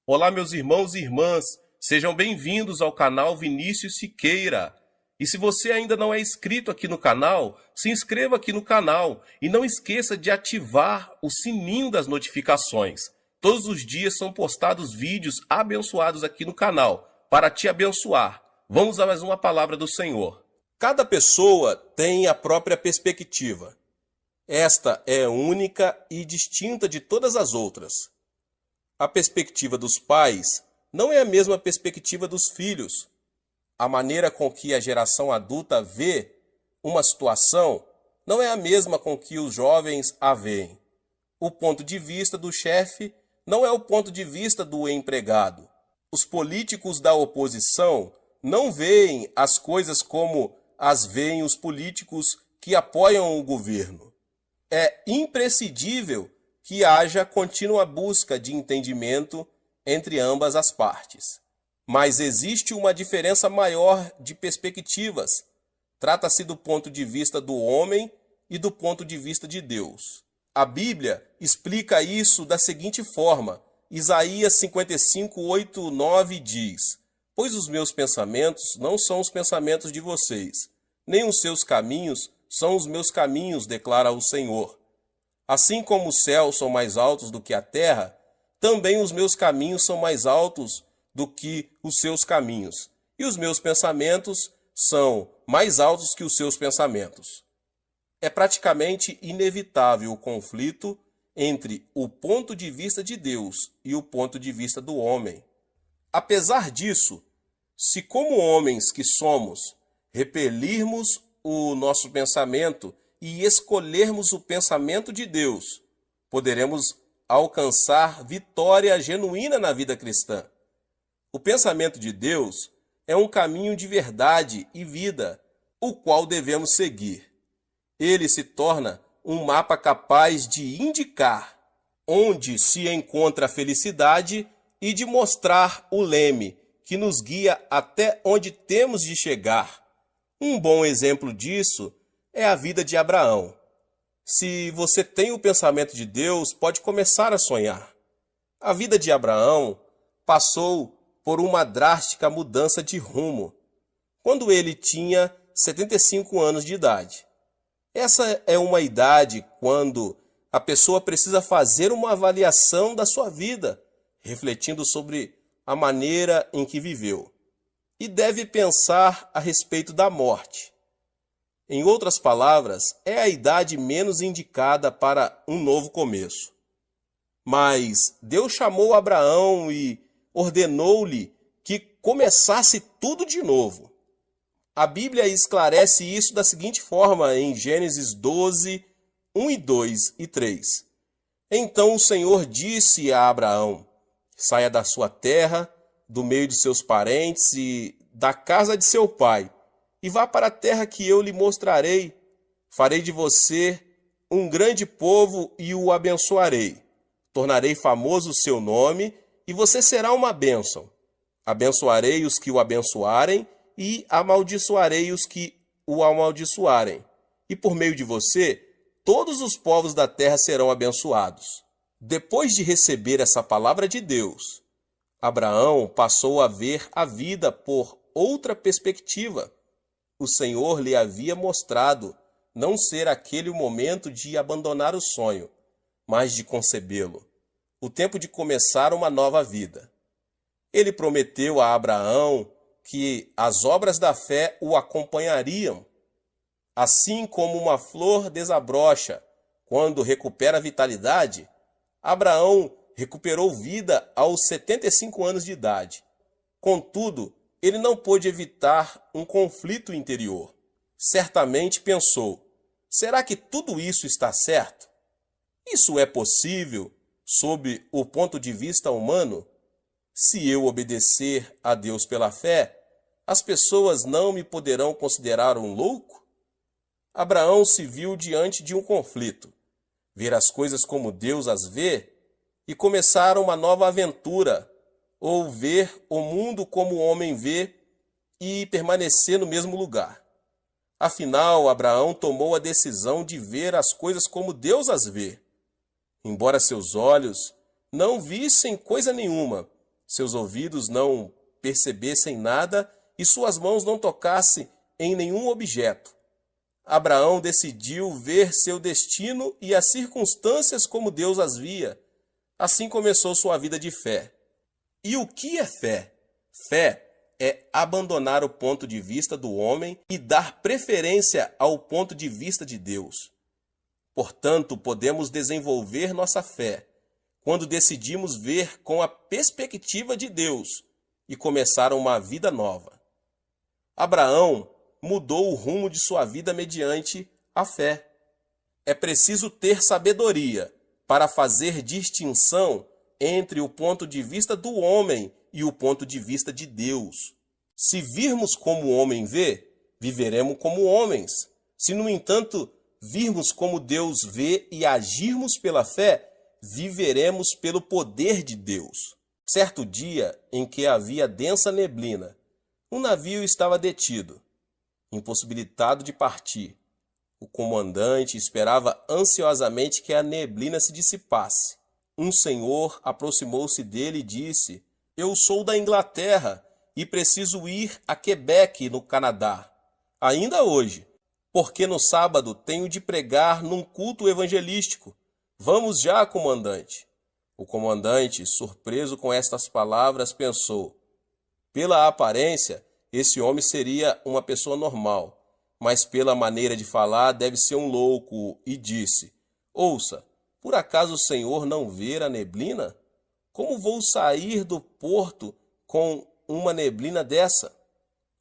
Olá, meus irmãos e irmãs. Sejam bem-vindos ao canal Vinícius Siqueira. E se você ainda não é inscrito aqui no canal, se inscreva aqui no canal e não esqueça de ativar o sininho das notificações. Todos os dias são postados vídeos abençoados aqui no canal para te abençoar. Vamos a mais uma palavra do Senhor. Cada pessoa tem a própria perspectiva. Esta é única e distinta de todas as outras. A perspectiva dos pais não é a mesma perspectiva dos filhos. A maneira com que a geração adulta vê uma situação não é a mesma com que os jovens a veem. O ponto de vista do chefe não é o ponto de vista do empregado. Os políticos da oposição não veem as coisas como as veem os políticos que apoiam o governo. É imprescindível que haja contínua busca de entendimento entre ambas as partes. Mas existe uma diferença maior de perspectivas. Trata-se do ponto de vista do homem e do ponto de vista de Deus. A Bíblia explica isso da seguinte forma. Isaías 55, 8, 9 diz: pois os meus pensamentos não são os pensamentos de vocês, nem os seus caminhos são os meus caminhos, declara o Senhor. Assim como os céus são mais altos do que a terra, também os meus caminhos são mais altos do que os seus caminhos, e os meus pensamentos são mais altos que os seus pensamentos. É praticamente inevitável o conflito entre o ponto de vista de Deus e o ponto de vista do homem. Apesar disso, se como homens que somos, repelirmos o nosso pensamento e escolhermos o pensamento de Deus, poderemos alcançar vitória genuína na vida cristã. O pensamento de Deus é um caminho de verdade e vida, o qual devemos seguir. Ele se torna um mapa capaz de indicar onde se encontra a felicidade e de mostrar o leme que nos guia até onde temos de chegar. Um bom exemplo disso é a vida de Abraão. Se você tem o pensamento de Deus, pode começar a sonhar. A vida de Abraão passou por uma drástica mudança de rumo, quando ele tinha 75 anos de idade. Essa é uma idade quando a pessoa precisa fazer uma avaliação da sua vida, refletindo sobre a maneira em que viveu, e deve pensar a respeito da morte. Em outras palavras, é a idade menos indicada para um novo começo. Mas Deus chamou Abraão e ordenou-lhe que começasse tudo de novo. A Bíblia esclarece isso da seguinte forma em Gênesis 12, 1 e 2 e 3. Então o Senhor disse a Abraão: saia da sua terra, do meio de seus parentes e da casa de seu pai, e vá para a terra que eu lhe mostrarei. Farei de você um grande povo e o abençoarei. Tornarei famoso o seu nome e você será uma bênção. Abençoarei os que o abençoarem e amaldiçoarei os que o amaldiçoarem. E por meio de você, todos os povos da terra serão abençoados. Depois de receber essa palavra de Deus, Abraão passou a ver a vida por outra perspectiva. O Senhor lhe havia mostrado não ser aquele o momento de abandonar o sonho, mas de concebê-lo, o tempo de começar uma nova vida. Ele prometeu a Abraão que as obras da fé o acompanhariam, assim como uma flor desabrocha quando recupera a vitalidade. Abraão recuperou vida aos 75 anos de idade. Contudo, ele não pôde evitar um conflito interior. Certamente pensou: será que tudo isso está certo? Isso é possível sob o ponto de vista humano? Se eu obedecer a Deus pela fé, as pessoas não me poderão considerar um louco? Abraão se viu diante de um conflito: ver as coisas como Deus as vê e começar uma nova aventura, ou ver o mundo como o homem vê e permanecer no mesmo lugar. Afinal, Abraão tomou a decisão de ver as coisas como Deus as vê. Embora seus olhos não vissem coisa nenhuma, seus ouvidos não percebessem nada e suas mãos não tocassem em nenhum objeto, Abraão decidiu ver seu destino e as circunstâncias como Deus as via. Assim começou sua vida de fé. E o que é fé? Fé é abandonar o ponto de vista do homem e dar preferência ao ponto de vista de Deus. Portanto, podemos desenvolver nossa fé quando decidimos ver com a perspectiva de Deus e começar uma vida nova. Abraão mudou o rumo de sua vida mediante a fé. É preciso ter sabedoria para fazer distinção entre o ponto de vista do homem e o ponto de vista de Deus. Se virmos como o homem vê, viveremos como homens. Se, no entanto, virmos como Deus vê e agirmos pela fé, viveremos pelo poder de Deus. Certo dia em que havia densa neblina, um navio estava detido, impossibilitado de partir. O comandante esperava ansiosamente que a neblina se dissipasse. Um senhor aproximou-se dele e disse: "Eu sou da Inglaterra e preciso ir a Quebec, no Canadá, ainda hoje, porque no sábado tenho de pregar num culto evangelístico. Vamos já, comandante." O comandante, surpreso com estas palavras, pensou: pela aparência, esse homem seria uma pessoa normal, mas pela maneira de falar deve ser um louco, e disse: "Ouça, por acaso o senhor não vê a neblina? Como vou sair do porto com uma neblina dessa?"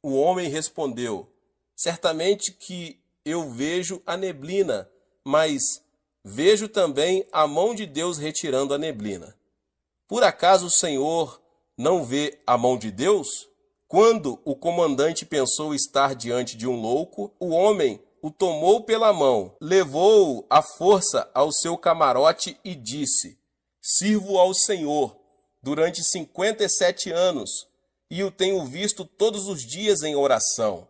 O homem respondeu: "Certamente que eu vejo a neblina, mas vejo também a mão de Deus retirando a neblina. Por acaso o senhor não vê a mão de Deus?" Quando o comandante pensou estar diante de um louco, o homem o tomou pela mão, levou-o à força ao seu camarote e disse: "Sirvo ao Senhor durante 57 anos e o tenho visto todos os dias em oração.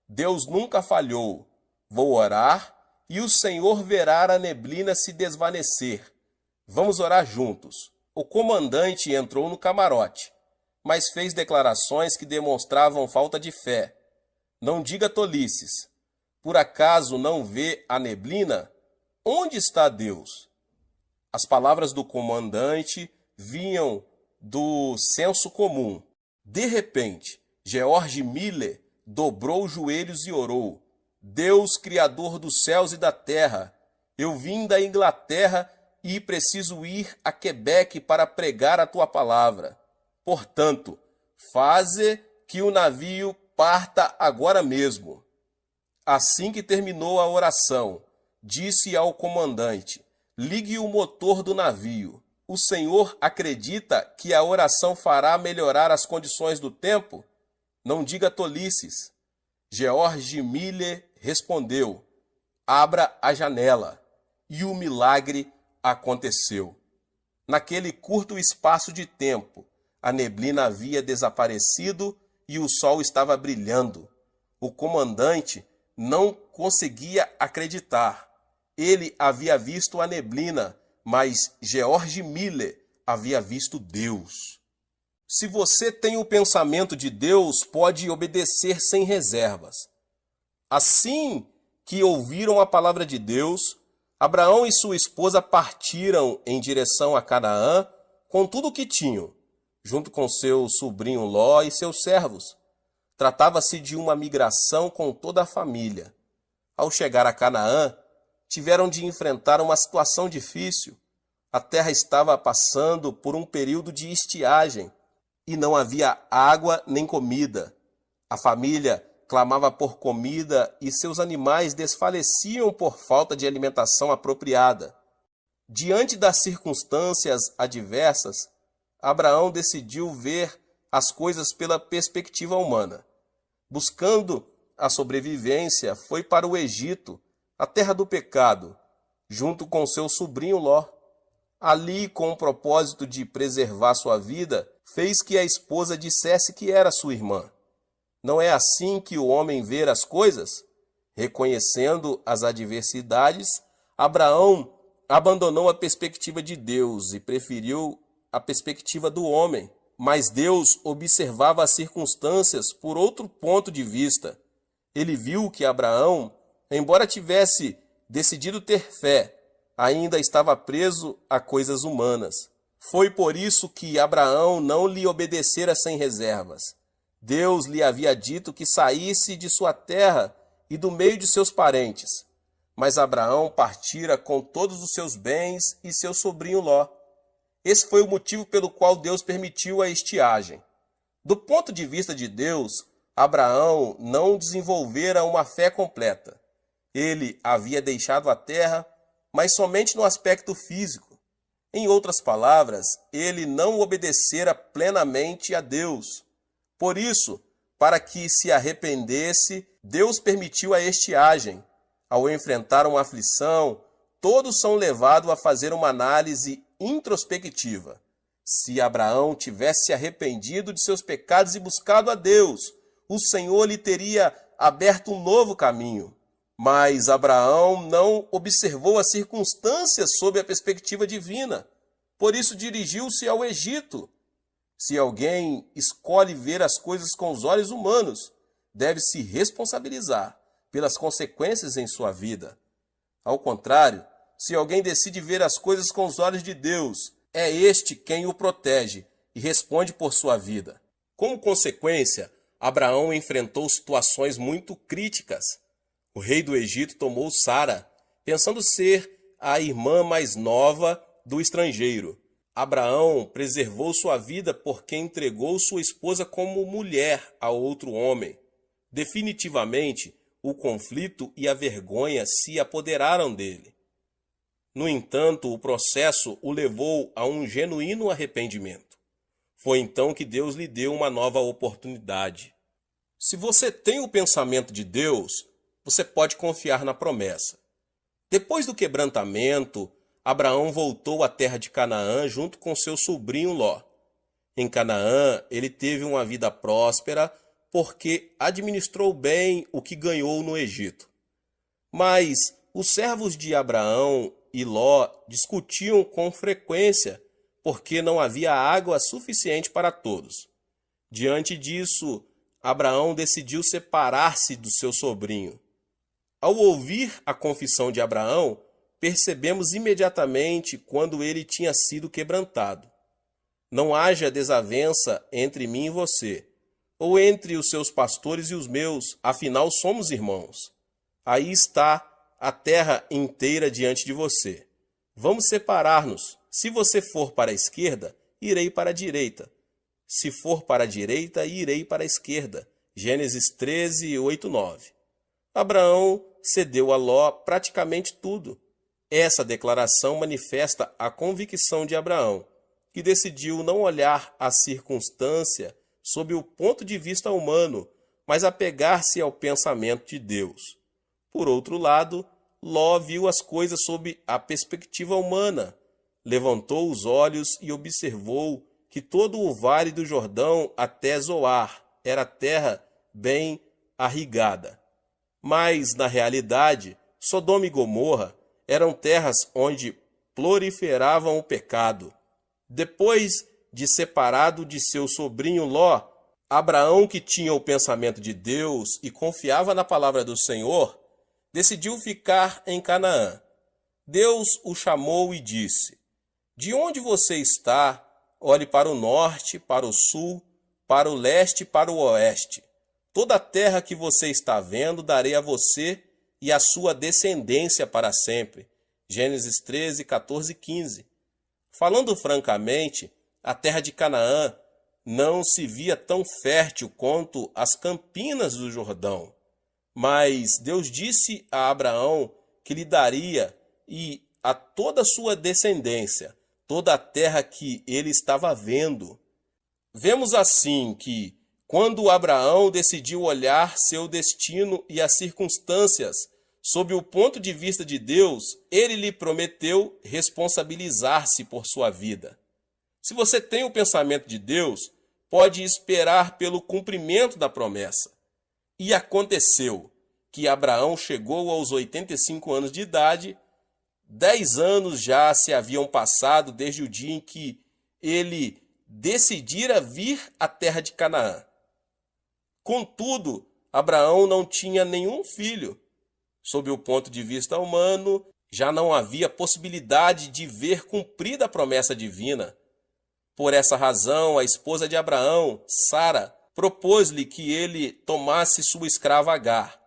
Deus nunca falhou. Vou orar e o Senhor verá a neblina se desvanecer. Vamos orar juntos. O comandante entrou no camarote, mas fez declarações que demonstravam falta de fé. Não diga tolices. Por acaso não vê a neblina? Onde está Deus? As palavras do comandante vinham do senso comum. De repente, George Miller dobrou os joelhos e orou. Deus, Criador dos céus e da terra, eu vim da Inglaterra e preciso ir a Quebec para pregar a tua palavra. Portanto, faze que o navio parta agora mesmo. Assim que terminou a oração, disse ao comandante: ligue o motor do navio. O senhor acredita que a oração fará melhorar as condições do tempo? Não diga tolices. George Miller respondeu: abra a janela. E o milagre aconteceu. Naquele curto espaço de tempo, a neblina havia desaparecido e o sol estava brilhando. O comandante não conseguia acreditar. Ele havia visto a neblina, mas George Miller havia visto Deus. Se você tem o pensamento de Deus, pode obedecer sem reservas. Assim que ouviram a palavra de Deus, Abraão e sua esposa partiram em direção a Canaã com tudo o que tinham, junto com seu sobrinho Ló e seus servos. Tratava-se de uma migração com toda a família. Ao chegar a Canaã, tiveram de enfrentar uma situação difícil. A terra estava passando por um período de estiagem e não havia água nem comida. A família clamava por comida e seus animais desfaleciam por falta de alimentação apropriada. Diante das circunstâncias adversas, Abraão decidiu ver as coisas pela perspectiva humana. Buscando a sobrevivência, foi para o Egito, a terra do pecado, junto com seu sobrinho Ló. Ali, com o propósito de preservar sua vida, fez que a esposa dissesse que era sua irmã. Não é assim que o homem vê as coisas? Reconhecendo as adversidades, Abraão abandonou a perspectiva de Deus e preferiu a perspectiva do homem. Mas Deus observava as circunstâncias por outro ponto de vista. Ele viu que Abraão, embora tivesse decidido ter fé, ainda estava preso a coisas humanas. Foi por isso que Abraão não lhe obedecera sem reservas. Deus lhe havia dito que saísse de sua terra e do meio de seus parentes. Mas Abraão partira com todos os seus bens e seu sobrinho Ló. Esse foi o motivo pelo qual Deus permitiu a estiagem. Do ponto de vista de Deus, Abraão não desenvolvera uma fé completa. Ele havia deixado a terra, mas somente no aspecto físico. Em outras palavras, ele não obedecera plenamente a Deus. Por isso, para que se arrependesse, Deus permitiu a estiagem. Ao enfrentar uma aflição, todos são levados a fazer uma análise introspectiva. Se Abraão tivesse arrependido de seus pecados e buscado a Deus, o Senhor lhe teria aberto um novo caminho. Mas Abraão não observou as circunstâncias sob a perspectiva divina. Por isso dirigiu-se ao Egito. Se alguém escolhe ver as coisas com os olhos humanos, deve se responsabilizar pelas consequências em sua vida. Ao contrário, se alguém decide ver as coisas com os olhos de Deus, é este quem o protege e responde por sua vida. Como consequência, Abraão enfrentou situações muito críticas. O rei do Egito tomou Sara, pensando ser a irmã mais nova do estrangeiro. Abraão preservou sua vida porque entregou sua esposa como mulher a outro homem. Definitivamente, o conflito e a vergonha se apoderaram dele. No entanto, o processo o levou a um genuíno arrependimento. Foi então que Deus lhe deu uma nova oportunidade. Se você tem o pensamento de Deus, você pode confiar na promessa. Depois do quebrantamento, Abraão voltou à terra de Canaã junto com seu sobrinho Ló. Em Canaã, ele teve uma vida próspera porque administrou bem o que ganhou no Egito. Mas os servos de Abraão e Ló discutiam com frequência porque não havia água suficiente para todos. Diante disso, Abraão decidiu separar-se do seu sobrinho. Ao ouvir a confissão de Abraão, percebemos imediatamente quando ele tinha sido quebrantado. Não haja desavença entre mim e você, ou entre os seus pastores e os meus, afinal somos irmãos. Aí está a terra inteira diante de você. Vamos separar-nos. Se você for para a esquerda, irei para a direita. Se for para a direita, irei para a esquerda. Gênesis 13, 8, 9. Abraão cedeu a Ló praticamente tudo. Essa declaração manifesta a convicção de Abraão, que decidiu não olhar a circunstância sob o ponto de vista humano, mas apegar-se ao pensamento de Deus. Por outro lado, Ló viu as coisas sob a perspectiva humana, levantou os olhos e observou que todo o vale do Jordão até Zoar era terra bem irrigada. Mas, na realidade, Sodoma e Gomorra eram terras onde proliferavam o pecado. Depois de separado de seu sobrinho Ló, Abraão, que tinha o pensamento de Deus e confiava na palavra do Senhor, decidiu ficar em Canaã. Deus o chamou e disse: "De onde você está, olhe para o norte, para o sul, para o leste e para o oeste. Toda a terra que você está vendo darei a você e a sua descendência para sempre." Gênesis 13, 14 e 15. Falando francamente, a terra de Canaã não se via tão fértil quanto as campinas do Jordão. Mas Deus disse a Abraão que lhe daria e a toda a sua descendência toda a terra que ele estava vendo. Vemos assim que, quando Abraão decidiu olhar seu destino e as circunstâncias sob o ponto de vista de Deus, ele lhe prometeu responsabilizar-se por sua vida. Se você tem o pensamento de Deus, pode esperar pelo cumprimento da promessa. E aconteceu que Abraão chegou aos 85 anos de idade. 10 anos já se haviam passado desde o dia em que ele decidira vir à terra de Canaã. Contudo, Abraão não tinha nenhum filho. Sob o ponto de vista humano, já não havia possibilidade de ver cumprida a promessa divina. Por essa razão, a esposa de Abraão, Sara, propôs-lhe que ele tomasse sua escrava Agar,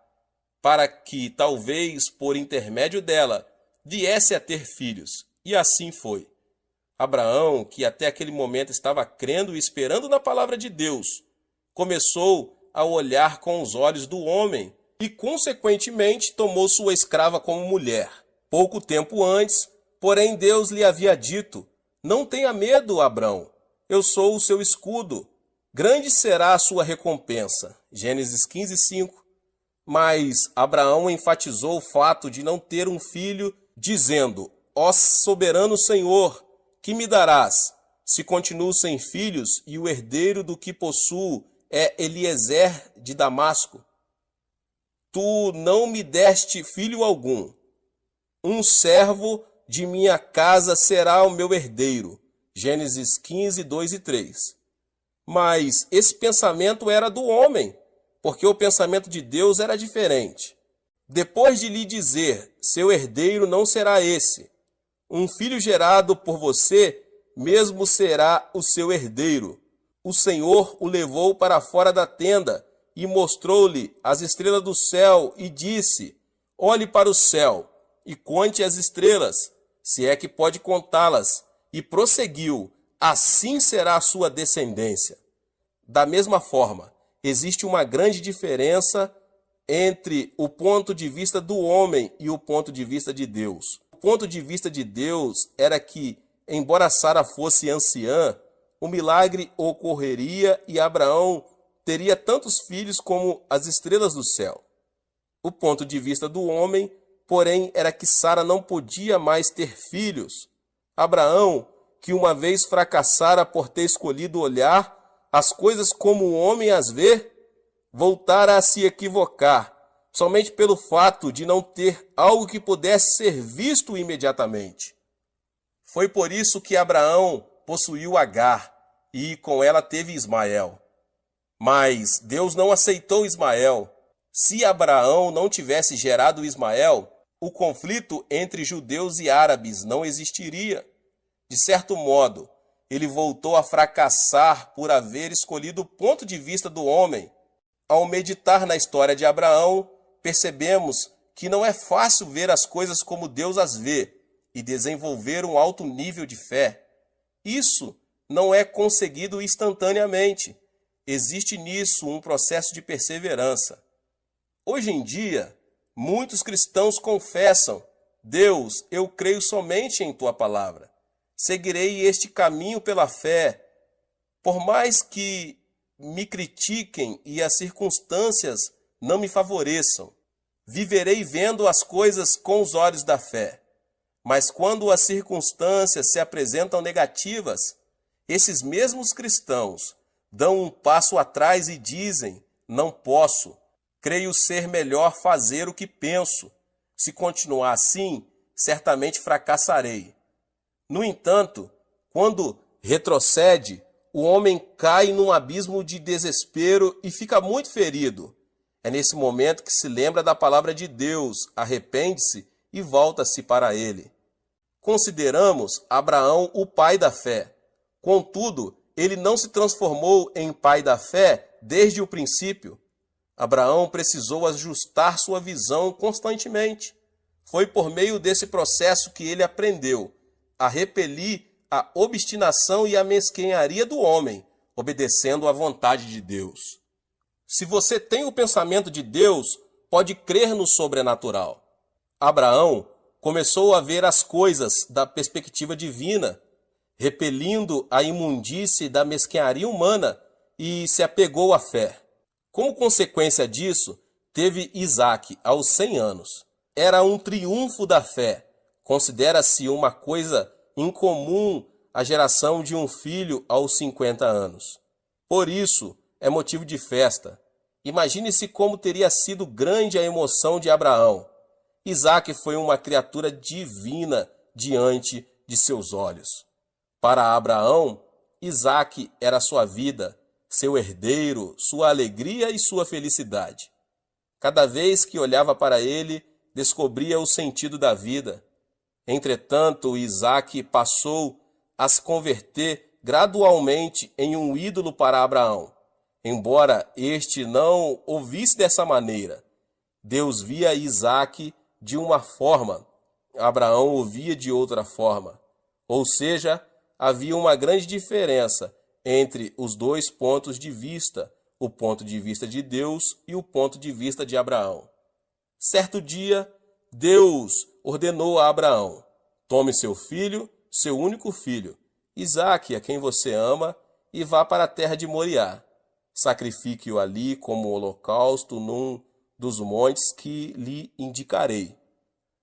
para que, talvez por intermédio dela, viesse a ter filhos. E assim foi. Abraão, que até aquele momento estava crendo e esperando na palavra de Deus, começou a olhar com os olhos do homem e, consequentemente, tomou sua escrava como mulher. Pouco tempo antes, porém, Deus lhe havia dito: "Não tenha medo, Abrão, eu sou o seu escudo. Grande será a sua recompensa." Gênesis 15, 5. Mas Abraão enfatizou o fato de não ter um filho, dizendo: "Ó soberano Senhor, que me darás, se continuo sem filhos e o herdeiro do que possuo é Eliezer de Damasco? Tu não me deste filho algum. Um servo de minha casa será o meu herdeiro." Gênesis 15, 2 e 3. Mas esse pensamento era do homem, porque o pensamento de Deus era diferente. Depois de lhe dizer: "Seu herdeiro não será esse. Um filho gerado por você mesmo será o seu herdeiro." O Senhor o levou para fora da tenda e mostrou-lhe as estrelas do céu e disse: "Olhe para o céu e conte as estrelas, se é que pode contá-las." E prosseguiu: "Assim será a sua descendência." Da mesma forma, existe uma grande diferença entre o ponto de vista do homem e o ponto de vista de Deus. O ponto de vista de Deus era que, embora Sara fosse anciã, o milagre ocorreria e Abraão teria tantos filhos como as estrelas do céu. O ponto de vista do homem, porém, era que Sara não podia mais ter filhos. Abraão, que uma vez fracassara por ter escolhido olhar as coisas como o homem as vê, voltara a se equivocar, somente pelo fato de não ter algo que pudesse ser visto imediatamente. Foi por isso que Abraão possuiu Agar e com ela teve Ismael. Mas Deus não aceitou Ismael. Se Abraão não tivesse gerado Ismael, o conflito entre judeus e árabes não existiria. De certo modo, ele voltou a fracassar por haver escolhido o ponto de vista do homem. Ao meditar na história de Abraão, percebemos que não é fácil ver as coisas como Deus as vê e desenvolver um alto nível de fé. Isso não é conseguido instantaneamente. Existe nisso um processo de perseverança. Hoje em dia, muitos cristãos confessam: Deus, eu creio somente em tua palavra. Seguirei este caminho pela fé. Por mais que me critiquem e as circunstâncias não me favoreçam, viverei vendo as coisas com os olhos da fé. Mas quando as circunstâncias se apresentam negativas, esses mesmos cristãos dão um passo atrás e dizem: não posso, creio ser melhor fazer o que penso. Se continuar assim, certamente fracassarei. No entanto, quando retrocede, o homem cai num abismo de desespero e fica muito ferido. É nesse momento que se lembra da palavra de Deus, arrepende-se e volta-se para ele. Consideramos Abraão o pai da fé. Contudo, ele não se transformou em pai da fé desde o princípio. Abraão precisou ajustar sua visão constantemente. Foi por meio desse processo que ele aprendeu a repelir a obstinação e a mesquinharia do homem, obedecendo à vontade de Deus. Se você tem o pensamento de Deus, pode crer no sobrenatural. Abraão começou a ver as coisas da perspectiva divina, repelindo a imundície da mesquinharia humana, e se apegou à fé. Como consequência disso, teve Isaque aos 100 anos. Era um triunfo da fé. Considera-se uma coisa incomum a geração de um filho aos 50 anos. Por isso, é motivo de festa. Imagine-se como teria sido grande a emoção de Abraão. Isaque foi uma criatura divina diante de seus olhos. Para Abraão, Isaque era sua vida, seu herdeiro, sua alegria e sua felicidade. Cada vez que olhava para ele, descobria o sentido da vida. Entretanto, Isaque passou a se converter gradualmente em um ídolo para Abraão. Embora este não o visse dessa maneira, Deus via Isaque de uma forma, Abraão o via de outra forma. Ou seja, havia uma grande diferença entre os dois pontos de vista, o ponto de vista de Deus e o ponto de vista de Abraão. Certo dia, Deus ordenou a Abraão: tome seu filho, seu único filho, Isaque, a quem você ama, e vá para a terra de Moriá. Sacrifique-o ali como holocausto num dos montes que lhe indicarei.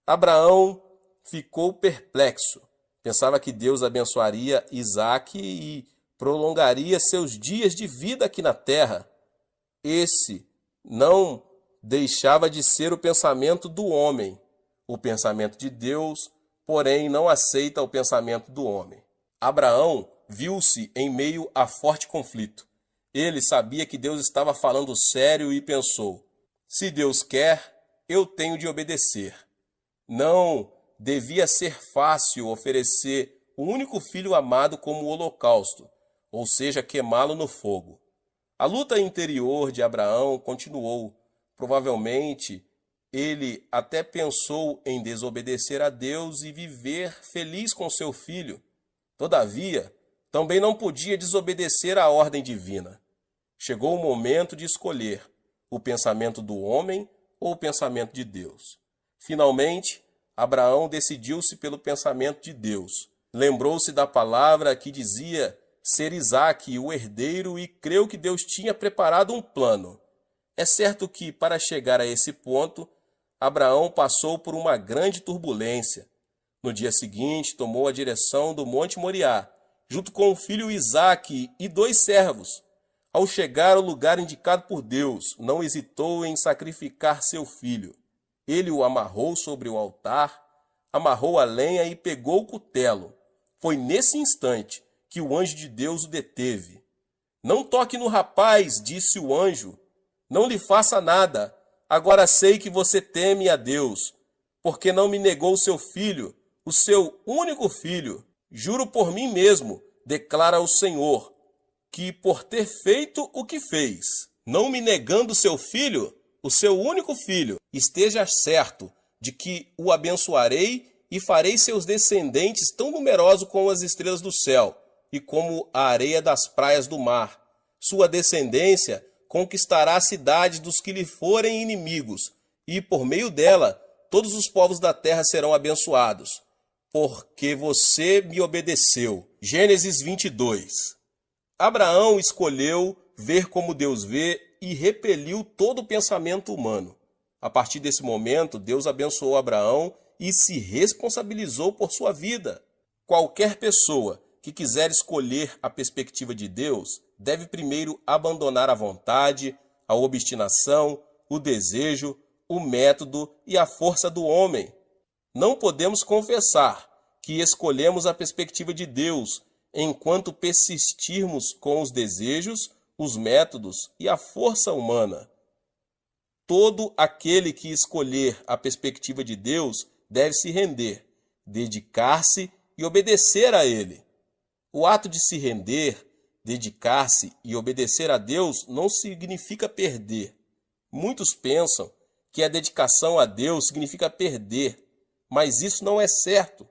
Abraão ficou perplexo. Pensava que Deus abençoaria Isaque e prolongaria seus dias de vida aqui na terra. Esse não deixava de ser o pensamento do homem. O pensamento de Deus, porém, não aceita o pensamento do homem. Abraão viu-se em meio a forte conflito. Ele sabia que Deus estava falando sério e pensou: se Deus quer, eu tenho de obedecer. Não devia ser fácil oferecer o único filho amado como holocausto, ou seja, queimá-lo no fogo. A luta interior de Abraão continuou. Provavelmente, ele até pensou em desobedecer a Deus e viver feliz com seu filho. Todavia, também não podia desobedecer à ordem divina. Chegou o momento de escolher o pensamento do homem ou o pensamento de Deus. Finalmente, Abraão decidiu-se pelo pensamento de Deus. Lembrou-se da palavra que dizia ser Isaque o herdeiro e creu que Deus tinha preparado um plano. É certo que, para chegar a esse ponto, Abraão passou por uma grande turbulência. No dia seguinte, tomou a direção do Monte Moriá, junto com o filho Isaque e 2 servos. Ao chegar ao lugar indicado por Deus, não hesitou em sacrificar seu filho. Ele o amarrou sobre o altar, amarrou a lenha e pegou o cutelo. Foi nesse instante que o anjo de Deus o deteve. Não toque no rapaz, disse o anjo. Não lhe faça nada. Agora sei que você teme a Deus, porque não me negou seu filho, o seu único filho. Juro por mim mesmo, declara o Senhor, que por ter feito o que fez, não me negando seu filho, o seu único filho, esteja certo de que o abençoarei e farei seus descendentes tão numerosos como as estrelas do céu e como a areia das praias do mar. Sua descendência conquistará a cidade dos que lhe forem inimigos, e por meio dela todos os povos da terra serão abençoados, porque você me obedeceu. Gênesis 22. Abraão escolheu ver como Deus vê e repeliu todo o pensamento humano. A partir desse momento, Deus abençoou Abraão e se responsabilizou por sua vida. Qualquer pessoa que quiser escolher a perspectiva de Deus deve primeiro abandonar a vontade, a obstinação, o desejo, o método e a força do homem. Não podemos confessar que escolhemos a perspectiva de Deus enquanto persistirmos com os desejos, os métodos e a força humana. Todo aquele que escolher a perspectiva de Deus deve se render, dedicar-se e obedecer a Ele. O ato de se render, dedicar-se e obedecer a Deus não significa perder. Muitos pensam que a dedicação a Deus significa perder, mas isso não é certo.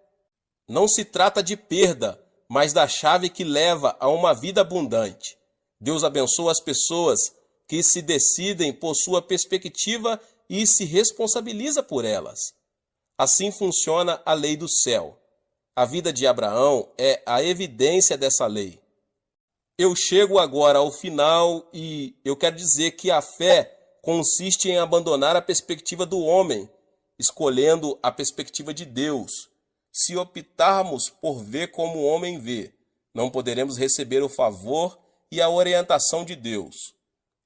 Não se trata de perda, mas da chave que leva a uma vida abundante. Deus abençoa as pessoas que se decidem por sua perspectiva e se responsabiliza por elas. Assim funciona a lei do céu. A vida de Abraão é a evidência dessa lei. Eu chego agora ao final e eu quero dizer que a fé consiste em abandonar a perspectiva do homem, escolhendo a perspectiva de Deus. Se optarmos por ver como o homem vê, não poderemos receber o favor e a orientação de Deus.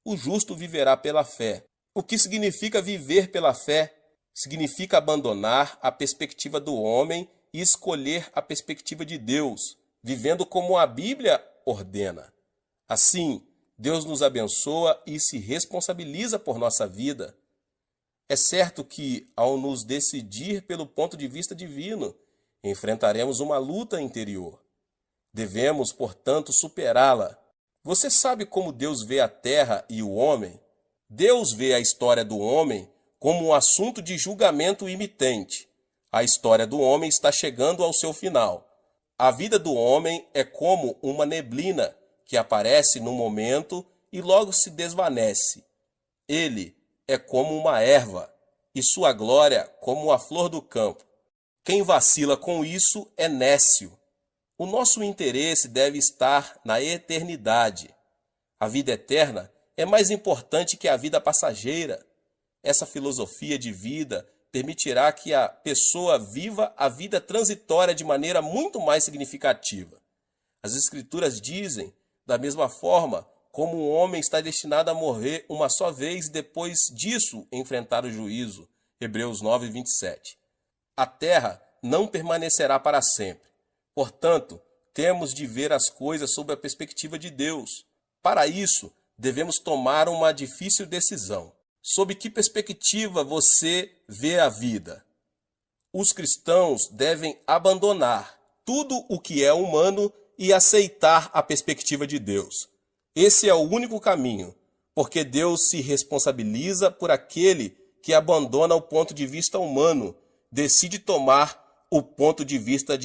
O justo viverá pela fé. O que significa viver pela fé? Significa abandonar a perspectiva do homem e escolher a perspectiva de Deus, vivendo como a Bíblia ordena. Assim, Deus nos abençoa e se responsabiliza por nossa vida. É certo que, ao nos decidir pelo ponto de vista divino, enfrentaremos uma luta interior. Devemos, portanto, superá-la. Você sabe como Deus vê a terra e o homem? Deus vê a história do homem como um assunto de julgamento imitente. A história do homem está chegando ao seu final. A vida do homem é como uma neblina que aparece num momento e logo se desvanece. Ele é como uma erva e sua glória como a flor do campo. Quem vacila com isso é nécio. O nosso interesse deve estar na eternidade. A vida eterna é mais importante que a vida passageira. Essa filosofia de vida permitirá que a pessoa viva a vida transitória de maneira muito mais significativa. As Escrituras dizem, da mesma forma, como um homem está destinado a morrer uma só vez e depois disso enfrentar o juízo. Hebreus 9, 27. A terra não permanecerá para sempre. Portanto, temos de ver as coisas sob a perspectiva de Deus. Para isso, devemos tomar uma difícil decisão. Sob que perspectiva você vê a vida? Os cristãos devem abandonar tudo o que é humano e aceitar a perspectiva de Deus. Esse é o único caminho, porque Deus se responsabiliza por aquele que abandona o ponto de vista humano, decide tomar o ponto de vista divino.